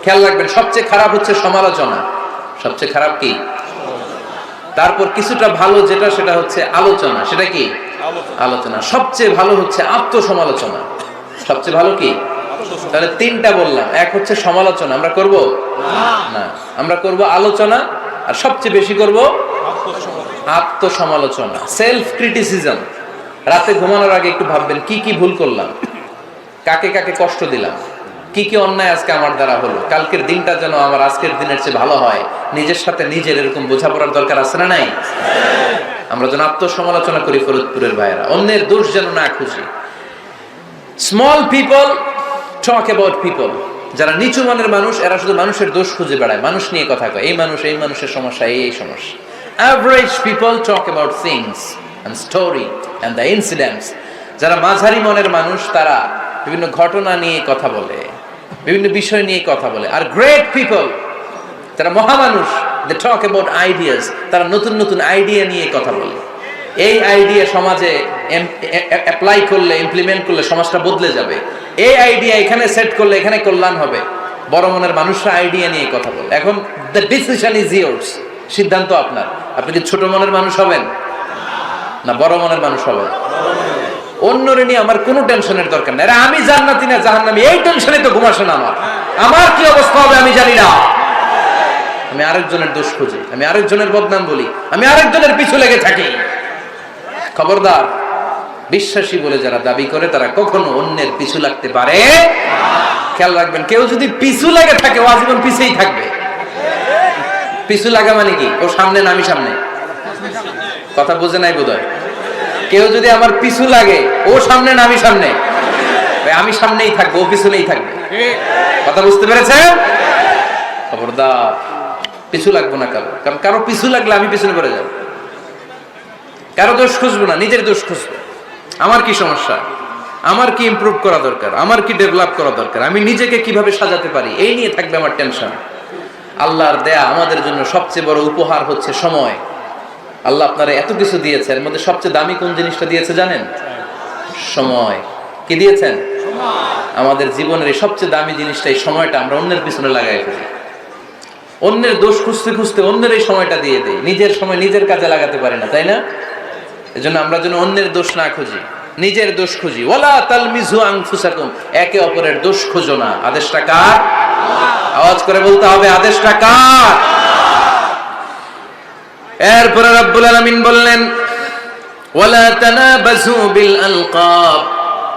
খেয়াল রাখবেন, সবচেয়ে খারাপ হচ্ছে সমালোচনা। সবচেয়ে খারাপ কি? তারপর কিছুটা ভালো যেটা, সেটা হচ্ছে আলোচনা। সেটা কি? আলোচনা। সবচেয়ে ভালো হচ্ছে আত্মসমালোচনা। সবচেয়ে ভালো কি? তাহলে তিনটা বললাম। এক হচ্ছে সমালোচনা, আমরা করব না, আমরা করব আলোচনা, আর সবচেয়ে বেশি করব আত্মসমালোচনা, সেলফ ক্রিটিসিজম। রাতে ঘুমানোর আগে একটু ভাববেন কি কি ভুল করলাম, কাকে কাকে কষ্ট দিলাম, কি কি অন্যায় আজকে আমার দ্বারা হলো, কালকের দিনটা যেন আমার আজকের দিনের চেয়ে ভালো হয়। নিজের সাথে নিজের এরকম বোঝাপড়ার দরকার আছে না নাই? আমরা যেন আত্মসমালোচনা করি ফরিদপুরের ভাইয়েরা, অন্যের দোষ যেন না খুঁজি। Small people talk about people. যারা নিচু মানের মানুষ, এরা শুধু মানুষের দোষ খুঁজে বেড়ায়, মানুষ নিয়ে কথা কয়, এই মানুষের সমস্যা, এই সমস্যা। Average people talk about things and story and the incidents. যারা মাঝারি মনের মানুষ, তারা বিভিন্ন ঘটনা নিয়ে কথা বলে, বিভিন্ন বিষয় নিয়ে কথা বলে। আর গ্রেট পিপল, যারা মহামানুষ, দে টক অ্যাবাউট আইডিয়াস। তারা নতুন নতুন আইডিয়া নিয়ে কথা বলে। এই আইডিয়া সমাজে অ্যাপ্লাই করলে, ইমপ্লিমেন্ট করলে সমাজটা বদলে যাবে। এই আইডিয়া এখানে সেট করলে এখানে কল্যাণ হবে। বড় মনের মানুষরা আইডিয়া নিয়ে কথা বলে। এখন দ্য ডিসিশন ইজ ইয়ার্স, সিদ্ধান্ত আপনার। আপনি কি ছোট মনের মানুষ হবেন না বড় মনের মানুষ হবেন? অন্যরে নিয়ে আমার কোনো টেনশনের দরকার নেই। আমি জান্নাতি না জাহান্নামী, এই টেনশনে তো ঘুম আসে না আমার। আমার কি অবস্থা হবে আমি জানি না। আমি আরেকজনের দোষ খুঁজি, আমি আরেকজনের বদনাম বলি, আমি আরেকজনের পিছু লেগে থাকি। খবরদার, বিশ্বাসী বলে যারা দাবি করে তারা কখনো অন্যের পিছু লাগতে পারে। খেয়াল রাখবেন, কেউ যদি পিছু লাগে থাকে, ও আজীবন পিছেই থাকবে। পিছু লাগা মানে কি? ও সামনে না আমি সামনে? কথা বুঝে নাই বোধহয়। কেউ যদি আমার পিছু লাগে, ও সামনে না আমি সামনে? আমি সামনেই থাকবো, ও পিছনেই থাকবে। কথা বুঝতে পেরেছেন? খবরদার, পিছু লাগবো না কারো। কারণ কারো পিছু লাগলে আমি পিছনে পড়ে যাব। কারো দোষ খুঁজবো না, নিজের দোষ খুঁজবো। আমার কি সমস্যা, আমার কি ইমপ্রুভ করা দরকার, আমার কি ডেভেলপ করা দরকার, আমি নিজেকে কিভাবে সাজাতে পারি, এই নিয়ে থাকবে আমার টেনশন। আল্লাহর দেয়া আমাদের জন্য সবচেয়ে বড় উপহার হচ্ছে সময়। আল্লাহ আপনারা এত কিছু দিয়েছে, এর মধ্যে সবচেয়ে দামি কোন জিনিসটা দিয়েছে জানেন? সময়। কি দিয়েছেন? আমাদের জীবনের এই সবচেয়ে দামি জিনিসটা, এই সময়টা আমরা অন্যের পিছনে লাগাই ফেলি। অন্যের দোষ খুঁজতে খুঁজতে অন্যের এই সময়টা দিয়ে দেই, নিজের সময় নিজের কাজে লাগাতে পারি না, তাই না? এজন্য আমরা যেন অন্যের দোষ না খুঁজি, নিজের দোষ খুঁজি। ওয়ালা তালমিজু আনফুসাকুম, একে অপরের দোষ খুঁজো না। আদেশটা কার? আওয়াজ করে বলতে হবে, আদেশটা কার? এরপরে রব্বুল আলামিন বললেন, ওয়ালা তানাবাজু বিল আলকাব,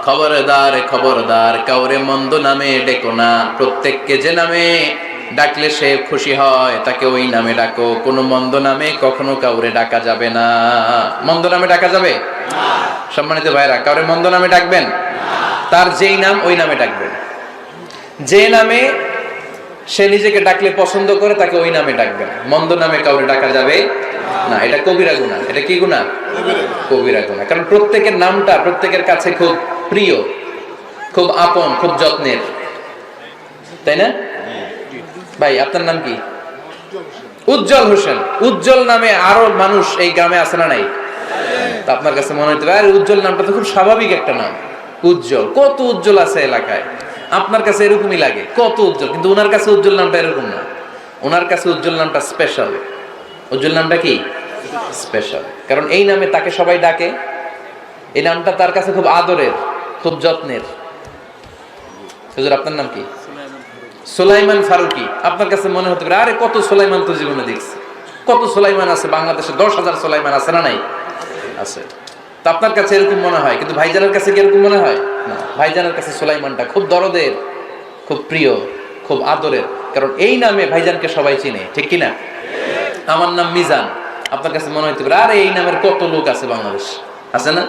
খবরদার খবরদার, কাউরে মন্দ নামে ডেকো না। প্রত্যেককে যে নামে ডাকলে সে খুশি হয়, তাকে ওই নামে ডাকো। কোনো মন্দ নামে কখনো কাউরে ডাকা যাবে না। মন্দ নামে ডাকা যাবে না। সম্মানিত ভাইরা, কাউরে মন্দ নামে ডাকবেন না। তার যেই নাম ওই নামে ডাকবেন। যে নামে সে নিজেকে ডাকলে পছন্দ করে, তাকে ওই নামে ডাকবেন। মন্দ নামে কাউরে ডাকা যাবে না। এটা কবিরা গুনাহ। এটা কি গুনাহ? কবিরা গুনাহ। কারণ প্রত্যেকের নামটা প্রত্যেকের কাছে খুব প্রিয়, খুব আপন, খুব যত্নের, তাই না? ভাই আপনার নাম কি? উজ্জ্বল হোসেন। উজ্জ্বল নামে আরো মানুষ এই গ্রামে আছে না নাই? তা আপনার কাছে মনে হতে পারে উজ্জ্বল নামটা তো খুব স্বাভাবিক একটা নাম। উজ্জ্বল, কত উজ্জ্বল আছে এলাকায়। আপনার কাছে এরকমই লাগে, কত উজ্জ্বল। কিন্তু ওনার কাছে উজ্জ্বল নামটা এরকম না। ওনার কাছে উজ্জ্বল নামটা স্পেশাল। উজ্জ্বল নামটা কি? স্পেশাল। কারণ এই নামে তাকে সবাই ডাকে। এই নামটা তার কাছে খুব আদরের, খুব যত্নের। হুজুর আপনার নাম কি? সুলাইমান ফারুকি। আপনার কাছে মনে হতে পারে আরে কত সুলাইমান তো জীবনে দেখছি। কত সুলাইমান আছে বাংলাদেশে, 10,000 সুলাইমান আছে না নাই? আছে। তো আপনার কাছে এরকম মনে হয়, কিন্তু ভাইজানের কাছে কি এরকম মনে হয় না? ভাইজানের কাছে সুলাইমানটা খুব দরদের, খুব প্রিয়, খুব আদরের। কারণ এই নামে ভাইজানকে সবাই চিনে, ঠিক কিনা? আমার নাম মিজান। আপনার কাছে মনে হতে পারে আরে এই নামের কত লোক আছে বাংলাদেশ, আছে না?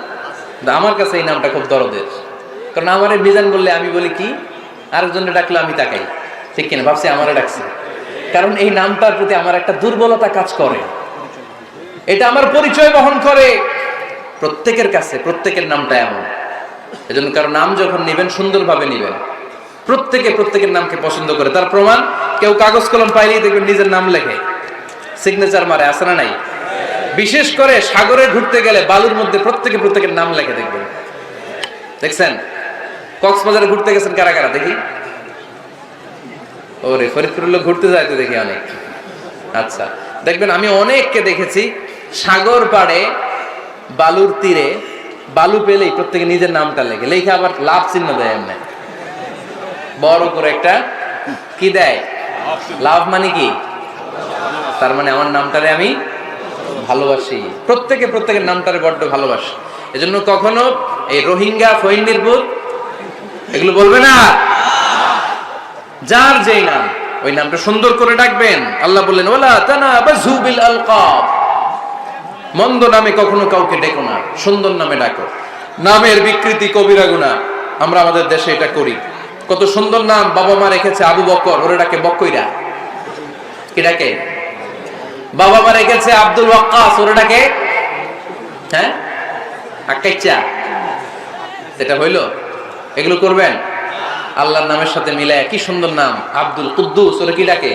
আমার কাছে এই নামটা খুব দরদের। কারণ আমারে মিজান বললে আমি বলি কি, আরেকজনে ডাকলে আমি তাকাই, ঠিক কিনা? ভাবছি আমারে ডাকছে। কারণ এই নামটার প্রতি আমার একটা দুর্বলতা কাজ করে, এটা আমার পরিচয় বহন করে প্রত্যেকের কাছে। প্রত্যেকের নামটা এমন। এজন্য কারো নাম যখন নেবেন সুন্দরভাবে নেবেন। প্রত্যেকে প্রত্যেকের নামকে পছন্দ করে। তার প্রমাণ, কেউ কাগজ কলম পাইলেই দেখবেন নিজের নাম লেখে, সিগনেচার মারে, আছে না নাই? বিশেষ করে সাগরে ঘুরতে গেলে বালুর মধ্যে প্রত্যেকে প্রত্যেকের নাম লেখে দেখবেন। দেখছেন? কক্সবাজারে ঘুরতে গেছেন কারা কারা দেখি? ওরে ফরিদপুরের লোক ঘুরতে যায় তো দেখি অনেক। আচ্ছা, দেখবেন আমি অনেককে দেখেছি সাগর পাড়ে বালুর তীরে বালু পেলেই প্রত্যেকে নিজের নামটা লেখে আবার লাভ চিহ্ন দেয় এমনি বড় করে একটা কি দেয়, লাভ মানে কি, তার মানে আমার নামটারে আমি ভালোবাসি। প্রত্যেকের নামটারে বড্ড ভালোবাসি। এজন্য কখনো এই রোহিঙ্গা ফইন্নিরপুর এগুলো বলবে না। যার যেই নাম ওই নামটা সুন্দর করে ডাকবেন। আল্লাহ বললেন ওয়ালা তানাবাযু বিল আলকাব, মন্দ নামে কখনো কাউকে ডেকো না, সুন্দর নামে ডাকো। নামের বিকৃতি কবিরা গুনাহ, আমরা আমাদের দেশে এটা করি। কত সুন্দর নাম বাবা মা রেখেছে, আবু বকর, ওরে ডাকে বকইরা, কি ডাকে? বাবা মা রেখেছে আব্দুল ওয়াক্কাস, ওরে ডাকে হ্যাঁ আকাইচা। এটা হইলো? এগুলো করবেন আল্লাহর নামের সাথে মিলায়। কি সুন্দর নাম আব্দুল কুদ্দুস, ওরে কি ডাকে?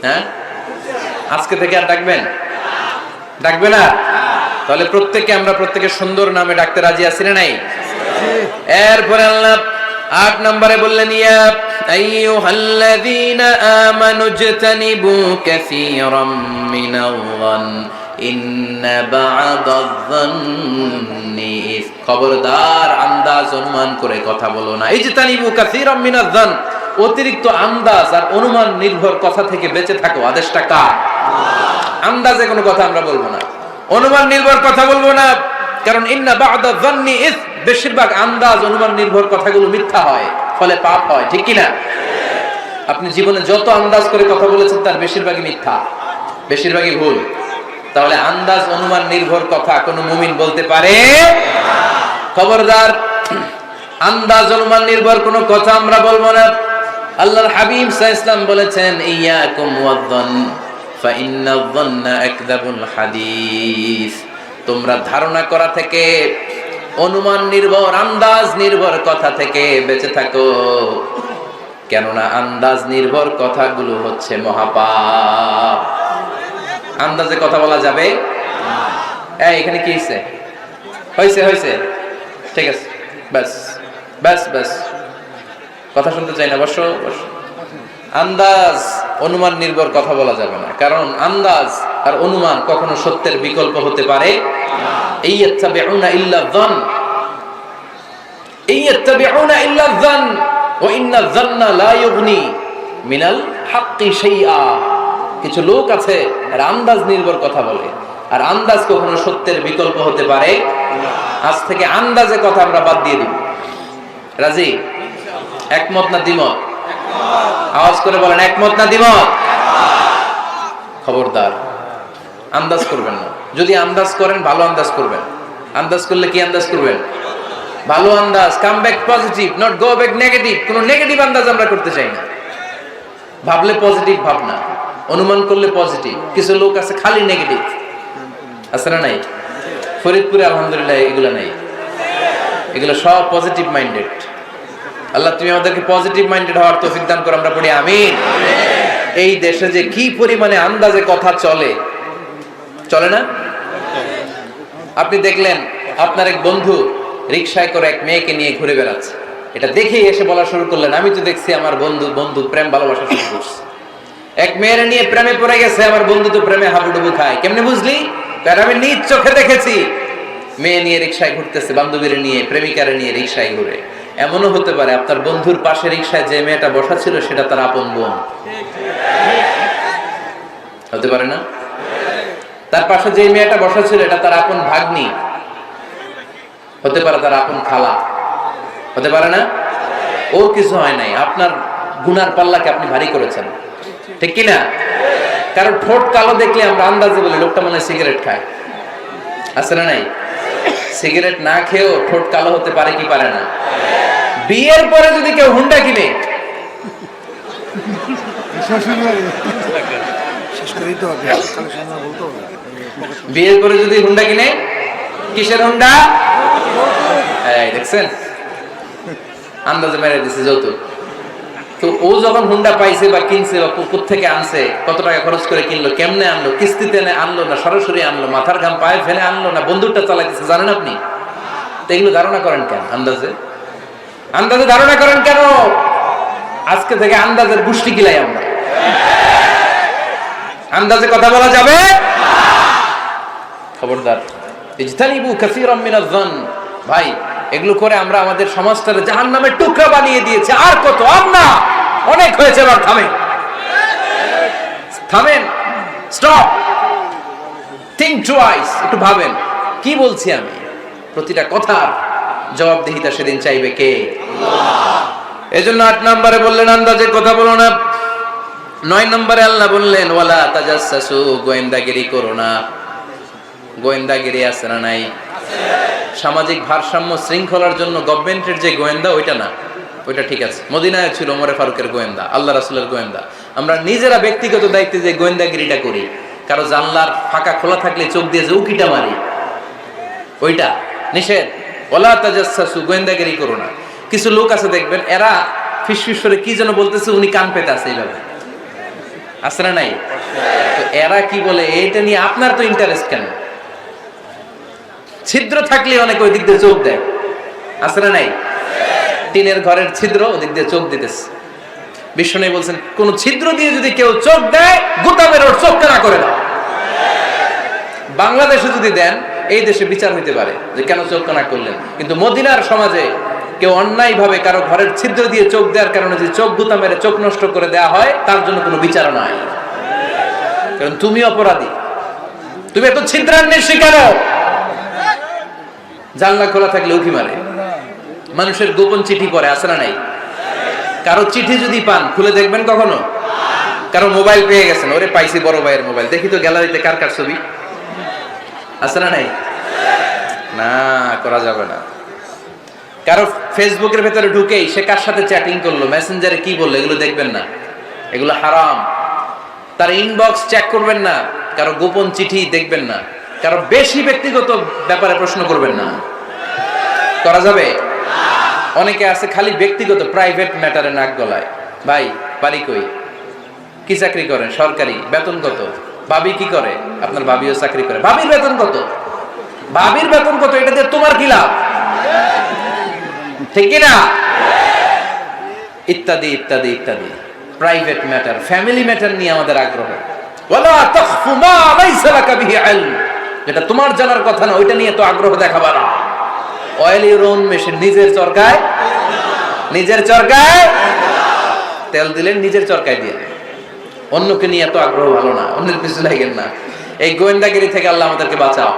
হ্যাঁ, আজকে থেকে আর ডাকবেন? ডাকবে না? তাহলে আমরা প্রত্যেকে সুন্দর নামে ডাকতে রাজি আছি না নাই? এরপরে আল্লাহ 8 নম্বরে বললেন ইয়া আইয়ুহাল্লাযীনা আমানু ইজতানিবু কাসীরাম মিনাল-যান ইন্না বা'দায-যান্নি, খবরদার আন্দাজ অনুমান করে কথা বলো না। ইজতানিবু কাসীরাম মিনাল-যান, অতিরিক্ত আন্দাজ আর অনুমান নির্ভর কথা থেকে বেঁচে থাকো। আদেশটা কার? আন্দাজে কোনো কথা আমরা বলবো না, অনুমান নির্ভর কথা বলবো না। কারণ ইন্না বা'দায-যান্নি ইস, বেশিরভাগ আন্দাজ অনুমান নির্ভর কথাগুলো মিথ্যা হয়, ফলে পাপ হয়, ঠিক কি না? আপনি জীবনে যত আন্দাজ করে কথা বলেছেন তার বেশিরভাগই মিথ্যা, বেশিরভাগই ভুল। তাহলে আন্দাজ অনুমান নির্ভর কথা কোনো মুমিন বলতে পারে? খবরদার, আন্দাজ অনুমান নির্ভর কোনো কথা আমরা বলবো না। আল্লাহর হাবিব সাল্লাল্লাহু আলাইহি ওয়াসাল্লাম বলেছেন ইয়াকুম ওয়ায-যান ফা ইন্নায-যান্না আকযাবুল হাদিস, তোমরা ধারণা করা থেকে, অনুমান নির্ভর, আন্দাজ নির্ভর কথা থেকে বেঁচে থাকো, কেননা আন্দাজ নির্ভর কথাগুলো হচ্ছে মহাপাপ। আন্দাজে কথা বলা যাবে? এখানে কি হয়েছে? ঠিক আছে, ব্যাস কথা শুনতে চাই না, বসো। আন্দাজ অনুমান নির্ভর কথা বলা যাবে না, কারণ আন্দাজ আর অনুমান কখনো সত্যের বিকল্প হতে পারে ইয়াত্তাবিউনা ইল্লা-যান ওয়া ইন্নায-যান্না লা ইউগনি মিনাল হাক্কি শাইআ। কিছু লোক আছে আর আন্দাজ নির্ভর কথা বলে, আর আন্দাজ কখনো সত্যের বিকল্প হতে পারে। আজ থেকে আন্দাজে কথা আমরা বাদ দিয়ে দিব। রাজি? একমত না দ্বিমত? আওয়াজ করে বলেন একমত না দ্বিমত? খবরদার আন্দাজ করবেন না। যদি আন্দাজ করেন ভালো আন্দাজ করবেন। আন্দাজ করলে কি আন্দাজ করবেন? ভালো আন্দাজ। Come back positive, not go back negative. কোনো নেগেটিভ আন্দাজ আমরা করতে চাই না। ভাবলে পজিটিভ ভাবনা, অনুমান করলে পজিটিভ। কিছু লোক আছে খালি নেগেটিভ, আছে না নাই? ফরিদপুরে আলহামদুলিল্লাহ এগুলো নাই, এগুলো সব পজিটিভ মাইন্ডেড। আল্লাহ তুমি আমাদেরকে পজিটিভ মাইন্ডেড হওয়ার তৌফিক দান করো, আমরা পড়ি আমিন। এই দেশে যে কি পরিমাণে আন্দাজে কথা চলে না? আপনি দেখলেন আপনার এক বন্ধু রিকশায় করে এক মেয়েকে নিয়ে ঘুরে বেড়াচ্ছে, এটা দেখেই এসে বলা শুরু করলেন আমি তো দেখছি আমার বন্ধু প্রেম ভালোবাসা শুরু করছে, এক মেয়ের নিয়ে প্রেমে পড়ে গেছে, আমার বন্ধু তো প্রেমে হাবুডুবু খায়। কেমনে বুঝলি? কারণ আমি নিজ চোখে দেখেছি। মেয়ে নিয়ে রিকশায় ঘুরতেছে, বান্ধবীর নিয়ে, প্রেমিকারে নিয়ে রিকশায় ঘুরে। এমনও হতে পারে আপনার বন্ধুর পাশে রিকশায় যে মেয়েটা বসা ছিল সেটা তার আপন বোন, হতে পারে না? তার পাশে যে মেয়েটা বসা ছিল এটা তার আপন ভাগ্নি, হতে পারে তার আপন খালা, হতে পারে না? ওর কিছু হয় নাই, আপনার গুনার পাল্লাকে আপনি ভারী করেছেন, ঠিক কি না? কারণ ঠোঁট কালো দেখলে আমরা আন্দাজে বলি লোকটা মনে হয় সিগারেট খায়, আছে না নাই? সিগারেট না খেয়েও ঠোঁট কালো হতে পারে কি পারে না? বিয়ের পরে যদি কেউ হুন্ডা কিনে, বিয়ের পরে যদি হুন্ডা কিনে, কিসের হুন্ডা? দেখছেন আন্দাজে মেরে দিচ্ছে যৌতুক। তো ও যখন হুন্ডা পাইছে বা কিনছে বা পুকুর থেকে আনছে, কত টাকা খরচ করে কিনলো, কেমনে আনলো, কিস্তিতে আনলো না সরাসরি আনলো, মাথার ঘাম পায়ে ফেলে আনলো না বন্দুকটা চালাইতেছে, জানেন আপনি? তো এগুলো ধারণা করেন কেন? আন্দাজে আন্দাজে ধারণা করেন কেন? আজকে থেকে আন্দাজের গোষ্ঠী কিলাই আমরা। আন্দাজে কথা বলা যাবে? খবরদার। ইজতানিবু কাসীরাম মিনাজ যান। ভাই, এগুলো করে আমরা আমাদের সমাজটাকে জাহান্নামের টুকরা বানিয়ে দিয়েছি। আর কত? আর না, অনেক হয়েছে, এবার থামেন, থামেন, স্টপ, থিংক টুয়াইস। একটু ভাবেন কি বলছি আমি। প্রতিটা কথার জবাবদিহিতা সেদিন চাইবে কে? আল্লাহ। এজন্য 8 নম্বরে বললেন আন্দাজে কথা বলো না। 9 নম্বরে আল্লাহ বললেন ওয়ালা তাজাসসু, গোয়েন্দাগিরি করো না। গোয়েন্দাগিরি আছে না নাই? সামাজিক ভারসাম্য শৃঙ্খলার জন্য গভর্নমেন্টের যে গোয়েন্দা, ওইটা না, ওইটা ঠিক আছে। মদিনায় ছিল ওমরে ফারুকের গোয়েন্দা, আল্লাহ রাসূলের গোয়েন্দা। আমরা নিজেরা ব্যক্তিগত দায়িত্বে যে গোয়েন্দাগিরিটা করি, কারো জানলার ফাঁকা খোলা থাকলে চোখ দিয়ে যে উকিটা মারি, ওইটা নিষেধ। ওয়ালা তাজাসসু, গোয়েন্দাগিরি করো না। কিছু লোক আছে দেখবেন, এরা ফিসফিস করে কি যেন বলতেছে, উনি কান পেতে আছে, এইভাবে আছে না নাই? তো এরা কি বলে, এইটা নিয়ে আপনার তো ইন্টারেস্ট কেন? ছিদ্র থাকলে অনেক ওই দিক দিয়ে চোখ দেয়, আছে না নাই? টিনের ঘরের ছিদ্র, ওদিক দিয়ে চোখ দিতেছে। বিষ্ণু বলছেন কোন ছিদ্র দিয়ে যদি কেউ চোখ দেয়, গোটা বের ওর চোখ কানা করে দাও। বাংলাদেশে যদি দেন, এই দেশে বিচার হইতে পারে যে কেন চোখ কানা করলেন। কিন্তু মদিনার সমাজে কেউ অন্যায় ভাবে কারো ঘরের ছিদ্র দিয়ে চোখ দেওয়ার কারণে যে চোখ গুতা মেরে চোখ নষ্ট করে দেওয়া হয়, তার জন্য কোনো বিচার নাই। কারণ তুমি অপরাধী, তুমি এত ছিদ্রান্বেষী কেন? জানলা খোলা থাকলে উকি মারে, মানুষের গোপন চিঠি পড়ে, আছে না নাই? কারো চিঠি যদি পান, খুলে দেখবেন কখনো? কারো মোবাইল পেয়ে গেছেন, ওরে পাইছি বড় ভাইয়ের মোবাইল, দেখি তো গ্যালারিতে কার কার ছবি, আছে না নাই? না, করা যাবে না। কারো ফেসবুকের ভেতরে ঢুকেই সে কার সাথে চ্যাটিং করলো, মেসেঞ্জারে কি বললো, এগুলো দেখবেন না, এগুলো হারাম। তার ইনবক্স চেক করবেন না, কারো গোপন চিঠি দেখবেন না, কারো বেশি ব্যক্তিগত ব্যাপারে প্রশ্ন করবেন না। করা যাবে? অনেকে আছে খালি ব্যক্তিগত প্রাইভেট ম্যাটারে নাক গলায়। ভাই, বাড়ি কই, কি চাকরি করেন, সরকারি, বেতন কত, ভাবি কি করে, আপনার ভাবিও চাকরি করে, ভাবির বেতন কত, ভাবির বেতন কত, এটা দিয়ে তোমার কি লাভ, ঠিক না? ইত্যাদি ইত্যাদি ইত্যাদি প্রাইভেট ম্যাটার, ফ্যামিলি ম্যাটার নিয়ে আমাদের আগ্রহ। ওয়ালা তাখফু মা লাইসা লাকা বিহি ইলম, যেটা তোমার জানার কথা না, ওইটা নিয়ে তো আগ্রহ দেখাবা না। অয়েল ইউর ওন মেশিন, নিজের চরকায়, নিজের চরকায় তেল দিলেন, নিজের চরকায় দিয়ে। অন্যকে নিয়ে এত আগ্রহ ভালো না, অন্যের পিছু লাগেন না। এই গোয়েন্দাগিরি থেকে আল্লাহ আমাদেরকে বাঁচাও।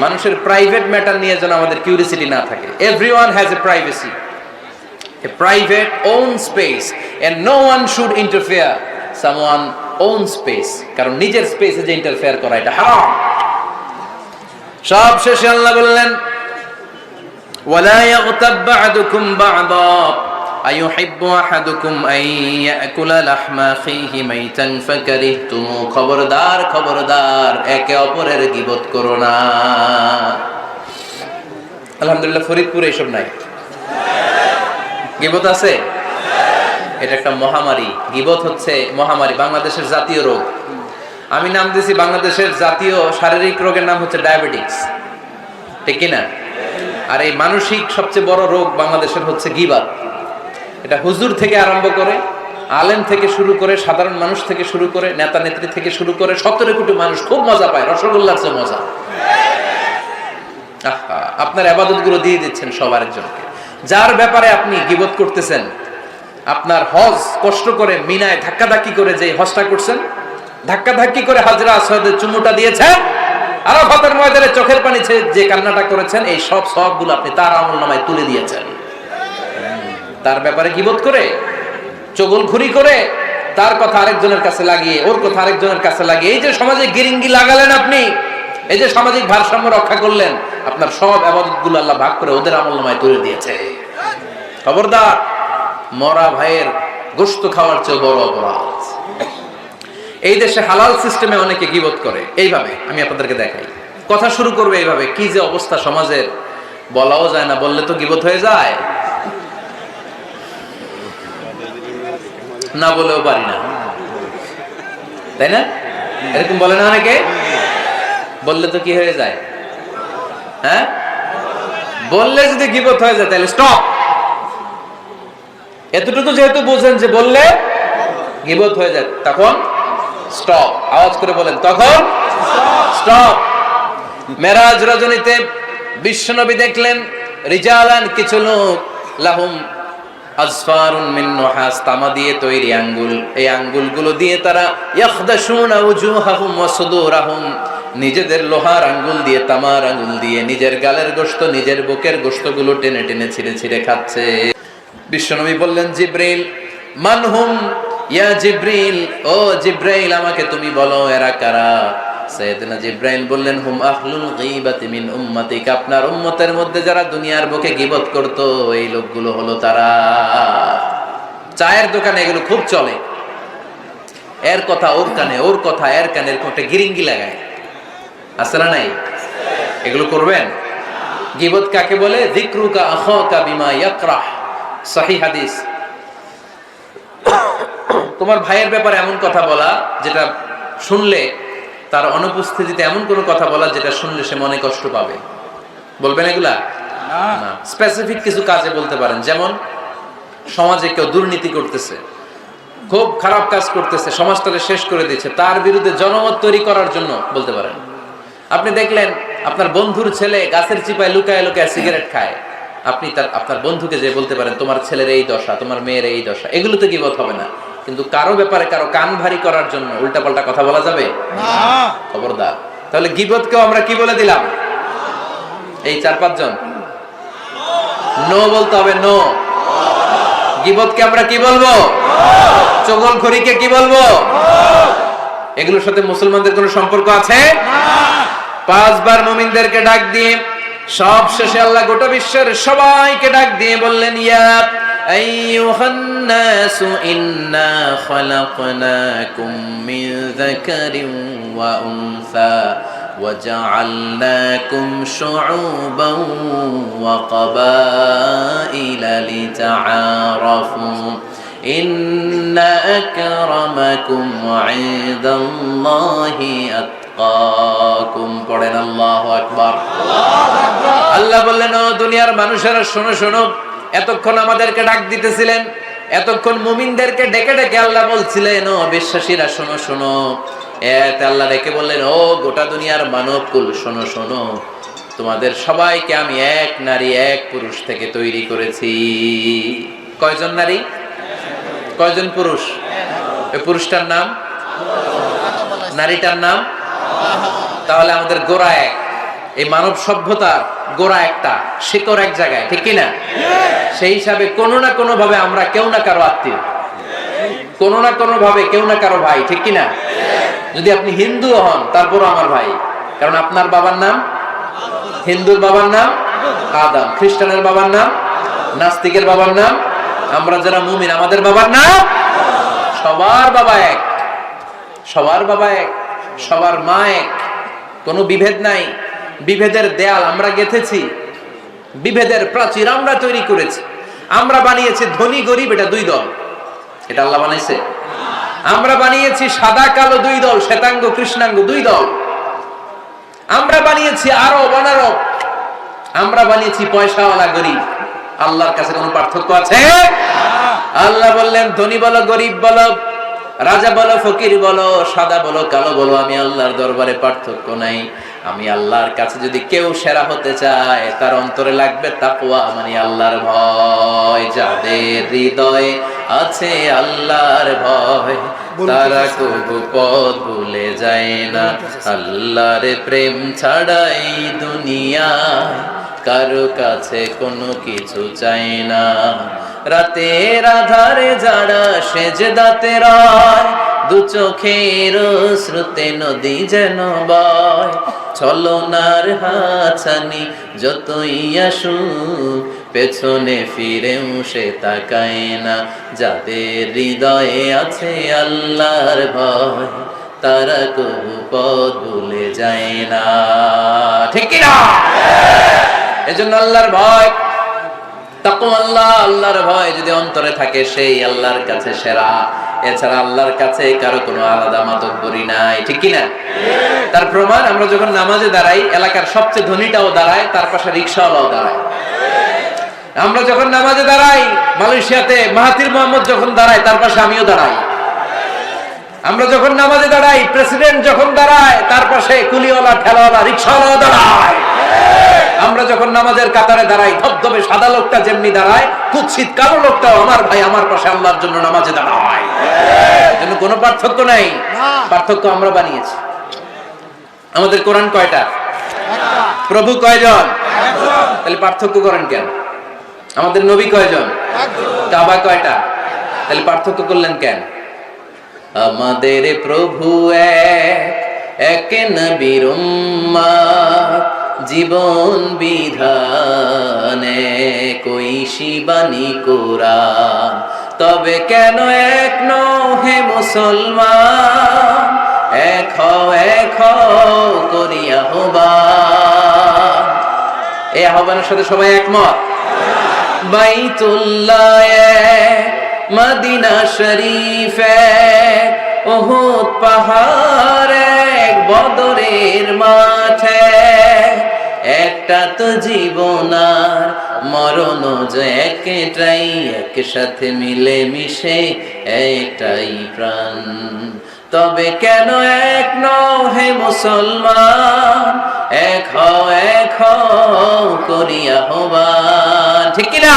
মানুষের প্রাইভেট ম্যাটার নিয়ে যেন আমাদের কিউরিসিটি না থাকে। Everyone has a privacy, a private own space, and no one should interfere someone own space, কারণ নিজের স্পেসে যে ইন্টারফেয়ার করা এটা হারাম। সব শেষে আল্লাহ বললেন ওয়ালা ইয়াগতাব বা'দুকুম বা'দা আইয়ুহিব্বু আহাদুকুম আন ইয়াকুলা লাহমা আখিহি মাইতান ফাকারিহতুম, খবরদার খবরদার, একে অপরের গীবত করো না। আলহামদুলিল্লাহ ফরিদপুরে এসব নাই। গীবত আছে? এটা একটা মহামারী। গীবত হচ্ছে মহামারী, বাংলাদেশের জাতীয় রোগ। আমি নাম দিয়েছি বাংলাদেশের জাতীয় শারীরিক রোগের নাম হচ্ছে ডায়াবেটিক্স, ঠিক কিনা? আর এই মানসিক সবচেয়ে বড় রোগ বাংলাদেশের হচ্ছে গীবত। এটা হুজুর থেকে আরম্ভ করে, আলেম থেকে শুরু করে, সাধারণ মানুষ থেকে শুরু করে, নেতা নেত্রী থেকে শুরু করে 17 কোটি মানুষ খুব মজা পায়, রসগোল্লার চেয়ে মজা। আপনার ইবাদত গুলো দিয়ে দিচ্ছেন সব আরেকজনকে। যার ব্যাপারে আপনি গীবত করতেছেন, আপনার হজ কষ্ট করে মিনায় ধাক্কাধাক্কি করে যে হজটা করছেন, ধাক্কাধাক্কি করে হাজরা আসওয়াদের চুমুটা দিয়েছেন, আরাফাতের ময়দানে চোখের পানি ছেড়ে যে কান্নাটা করেছেন, এই সব সবগুলো আপনি তার আমলনামায় তুলে দিয়েছেন। তার ব্যাপারে গীবত করে, চগলখুরি করে, তার কথা আরেকজনের কাছে লাগিয়ে, ওর কথা আরেকজনের কাছে লাগিয়ে, এই যে সমাজে গিরিঙ্গি লাগালেন আপনি, এই যে সামাজিক ভারসাম্য রক্ষা করলেন, আপনার সব ইবাদতগুলো আল্লাহ ভাগ করে ওদের আমলনামায় তুলে দিয়েছে। খবরদার, মরা ভাইয়ের গোশত খাওয়ার চেয়ে বড় অপরাধ। এই দেশে হালাল সিস্টেমে অনেকে গীবত করে এইভাবে, আমি আপনাদেরকে দেখাই। কথা শুরু করবে এইভাবে, কি যে অবস্থা সমাজের, বলাও যায় না, বললে তো গীবত হয়ে যায়, না বলেও পারি না, তাই না? এরকম বলে না অনেকে, বললে তো কি হয়ে যায়, হ্যাঁ বললে যদি গীবত হয়ে যায় তাহলে স্টপ। এতটুকু যেহেতু বুঝেন যে বললে গীবত হয়ে যায়, তখন স্টপ। আওয়াজ করে বলেন, তখন স্টপ। মেরাজ রজনীতে বিশ্বনবী দেখলেন রিজালান, কিছু লোক, লাহুম আজফারুন মিন নুহাস, তামা দিয়ে তৈরি আঙ্গুল, এই আঙ্গুলগুলো দিয়ে তারা ইয়াখদাশুনা উজুহাহুম ওয়া সুদুরাহুম, নিজেদের লোহার আঙ্গুল দিয়ে, তামার আঙ্গুল দিয়ে নিজের গালের গোশত, নিজের বুকের গোশতগুলো টেনে টেনে ছিঁড়ে ছিঁড়ে খাচ্ছে। বিশ্বনবী বললেন, জিব্রাইল, মানহুম ইয়া জিব্রাইল, ও জিব্রাইল আমাকে তুমি বলো এরা কারা? সাইয়েদনা জিব্রাইল বললেন, হুম আহলুল গীবাতি মিন উম্মাতিক, আপনার উম্মতের মধ্যে যারা দুনিয়ার বুকে গীবত করত এই লোকগুলো হলো তারা। চায়ের দোকানে এগুলো খুব চলে, এর কথা ওর কানে, ওর কথা এর কানের কোটে গিরিঙ্গি লাগায়, আছে না নাই? এগুলো করবেন? গীবত কাকে বলে? যিকরুকা আখাকা বিমা ইয়াকরাহ, সহিহ হাদিস। তোমার ভাইয়ের ব্যাপারে এমন কথা বলা যেটা শুনলে, তার অনুপস্থিতিতে এমন কোন কথা বলা যেটা শুনলে সে মনে কষ্ট পাবে, বলবেন এগুলা? না। স্পেসিফিক কিছু কাজে বলতে পারেন, যেমন সমাজে কেউ দুর্নীতি করতেছে, খুব খারাপ কাজ করতেছে, সমাজটাকে শেষ করে দিচ্ছে, তার বিরুদ্ধে জনমত তৈরি করার জন্য বলতে পারেন। আপনি দেখলেন আপনার বন্ধুর ছেলে গাছের চিপায় লুকায় লুকায় সিগারেট খায়, আপনি আপনার বন্ধুকে যে বলতে পারেন তোমার ছেলের এই দশা, তোমার মেয়ের এই দশা, এগুলো তো গীবত হবে না। কিন্তু কারো ব্যাপারে কারো কান ভারী করার জন্য উল্টাপাল্টা কথা বলা যাবে না, খবরদার। তাহলে গীবতকেও আমরা কি বলে দিলাম? এই 4-5 জন নো বলতে হবে, নো। গীবতকে আমরা কি বলবো? চগলখড়িকে কি বলবো? এগুলোর সাথে মুসলমানদের কোনো সম্পর্ক আছে? 5 বার মুমিনদেরকে ডাক দিয়ে সব শেষে আল্লাহ গোটা বিশ্বের সবাইকে ডাক দিয়ে বললেন, ইয়া আইয়ুহান নাসু ইন্না খালাকনাকুম মিন যাকারিন ওয়া উনসা ওয়া জাআলনাকুম শুউবান ওয়া ক্বাবাইলা লিতাআরাফু ইন্না আকরামাকুম ইনদাল্লাহি আতকাকুম। পড়েন আল্লাহু আকবার। আল্লাহ বললেন, ও দুনিয়ার মানুষেরা শোনো শোনো, এতক্ষণ আমাদেরকে ডাক দিতেছিলেন, এতক্ষণ মুমিনদেরকে ডেকে ডেকে আল্লাহ বলছিলেন, ও বিশ্বাসীরা শোনো শোনো। এতে আল্লাহ ডেকে বললেন, ও গোটা দুনিয়ার মানবকুল শোনো শোনো, তোমাদের সবাইকে আমি এক নারী এক পুরুষ থেকে তৈরি করেছি। কয়জন নারী, কয়জন পুরুষ? ওই পুরুষটার নাম, নারীটার নাম। তাহলে আমাদের গোড়া এক, এই মানব সভ্যতার গোড়া একটা, শিকড় এক জায়গায়, ঠিক কিনা? সেই হিসাবে কোনো না কোনো ভাবে আমরা কেউ না কারো আত্মীয়, কোনো না কোনো ভাবে কেউ না কারো ভাই, ঠিক কিনা? যদি আপনি হিন্দু হন তারপরও আমার ভাই, কারণ আপনার বাবার নাম, হিন্দুর বাবার নাম আদম, খ্রিস্টানের বাবার নাম, নাস্তিকের বাবার নাম, আমরা যারা মুমিন আমাদের বাবার নাম, সবার বাবা এক, সবার বাবা এক, সবার মা এক, কোনো বিভেদ নাই। বিভেদের দেয়াল আমরা গেঁথেছি, বিভেদের প্রাচীর আমরা তৈরি করেছি, আমরা বানিয়েছি ধনী গরিব এটা 2 দল, এটা আল্লাহ বানাইছে? আমরা বানিয়েছি সাদা কালো 2 দল, শ্বেতাঙ্গ কৃষ্ণাঙ্গ 2 দল, আমরা বানিয়েছি আরব অনারব, আমরা বানিয়েছি পয়সাওয়ালা গরিব। আল্লাহর কাছে কোনো পার্থক্য আছে? আল্লাহ বললেন, ধনী বলো গরিব বলো, রাজা বলো ফকির বলো, সাদা বলো কালো বলো, আমি আল্লাহর দরবারে পার্থক্য নাই। আমি আল্লাহর কাছে যদি কেউ সেরা হতে চায়, তার অন্তরে লাগবে তাকওয়া, মানে আল্লাহর ভয়। যাদের হৃদয়ে আছে আল্লাহর ভয়, তারা কবু পথ ভুলে যায় না। আল্লাহর প্রেম ছাড়া এই দুনিয়ায় কারো কাছে কোনো কিছু চাই না। রাতের আধারে যারা সেজদাতে রয়, 2 চোখের শ্রুতে নদী যেন বয়। ছলনার হাতছানি যতই আসুক, পেছনে ফিরেও সে তাকায় না। যাদের হৃদয়ে আছে আল্লাহর ভয়, তারা কবু পথ ভুলে যায় না, ঠিক কি না? এজন্য আল্লাহর ভয়, তাকওয়া, আল্লাহর ভয় যদি অন্তরে থাকে, সেই আল্লাহর কাছে সেরা। এছাড়া আল্লাহর কাছে কারো কোনো আলাদা মাতব্বরি নাই, ঠিক কি না? তার প্রমাণ, আমরা যখন নামাজে দাঁড়াই, এলাকার সবচেয়ে ধনীটাও দাঁড়ায়, তার পাশে রিকশাওয়ালাও দাঁড়ায়। আমরা যখন নামাজে দাঁড়াই, মালয়েশিয়াতে মাহাথির মোহাম্মদ যখন দাঁড়ায় তার পাশে আমিও দাঁড়াই। আমরা যখন নামাজে দাঁড়াই, প্রেসিডেন্ট যখন দাঁড়ায় তার পাশে কুলিওয়ালা, ঠেলাওয়ালা, রিকশাওয়ালা দাঁড়ায়। আমরা যখন নামাজের কাতারে দাঁড়াই, ধবধবে সাদা লোকটা যেমনি দাঁড়ায়, কুৎসিত কালো লোকটাও আমার ভাই আমার পাশে আল্লাহর জন্য নামাজে দাঁড়ায়। এজন্য কোনো পার্থক্য নাই, পার্থক্য আমরা বানিয়েছি। আমাদের কোরআন কয়টা? প্রভু কয়জন? তাহলে পার্থক্য করেন কেন? আমাদের নবী কয়জন? কাবা কয়টা? তাহলে পার্থক্য করলেন কেন? আমাদের প্রভু এক নবীর উম্মত, জীবন বিধানে কৈশি বাণী কোরআন। তবে কেন এক নহে মুসলমান, এক করিয়া আহ্বান। এই আহ্বানের সাথে সবাই একমত। বাইতুল্লাহ এক, মদিনা শরীফ এক, উহুদ পাহাড় এক, বদরের মাঠ এক। একটা তো জীবন আর মরণ যে একটাই, একসাথে মিলে মিশে একটাই প্রাণ। তবে কেন এক নহে মুসলমান, এক করিয়া আহ্বান। ঠিক কিনা?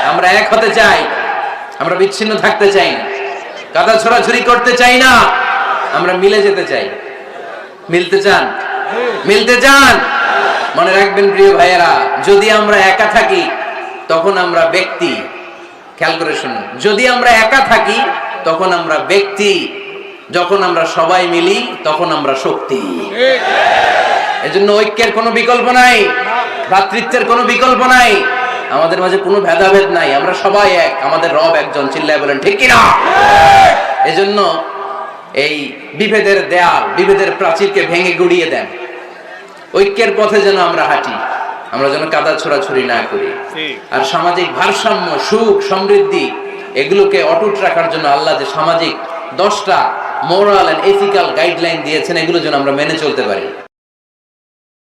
আমরা এক হতে চাই, আমরা বিচ্ছিন্ন থাকতে চাই না, কাদা ছোড়াছুরি করতে চাই না, আমরা মিলে যেতে চাই। মিলতে চান? মিলতে চান? মনে রাখবেন প্রিয় ভাইয়েরা, যদি আমরা একা থাকি তখন আমরা ব্যক্তি। খেয়াল করে শুনুন, যদি আমরা একা থাকি তখন আমরা ব্যক্তি, যখন আমরা সবাই মিলি তখন আমরা শক্তি। এজন্য ঐক্যের কোনো বিকল্প নাই, ভ্রাতৃত্বের কোনো বিকল্প নাই, আমাদের মাঝে কোনো ভেদাভেদ নাই, আমরা সবাই এক, আমাদের রব একজন। চিল্লায় বলেন ঠিক কিনা? এজন্য এই বিভেদের দেয়াল, বিভেদের প্রাচীরকে ভেঙে গুড়িয়ে দেন, ঐক্যের পথে যেন আমরা হাঁটি, আমরা যেন কাদা ছোড়াছুরি না করি। আর সামাজিক ভারসাম্য, সুখ, সমৃদ্ধি এগুলোকে অটুট রাখার জন্য আল্লাহ যে সামাজিক 10টা মোরাল এন্ড এথিক্যাল গাইডলাইন দিয়েছেন, এগুলো যেন আমরা মেনে চলতে পারি।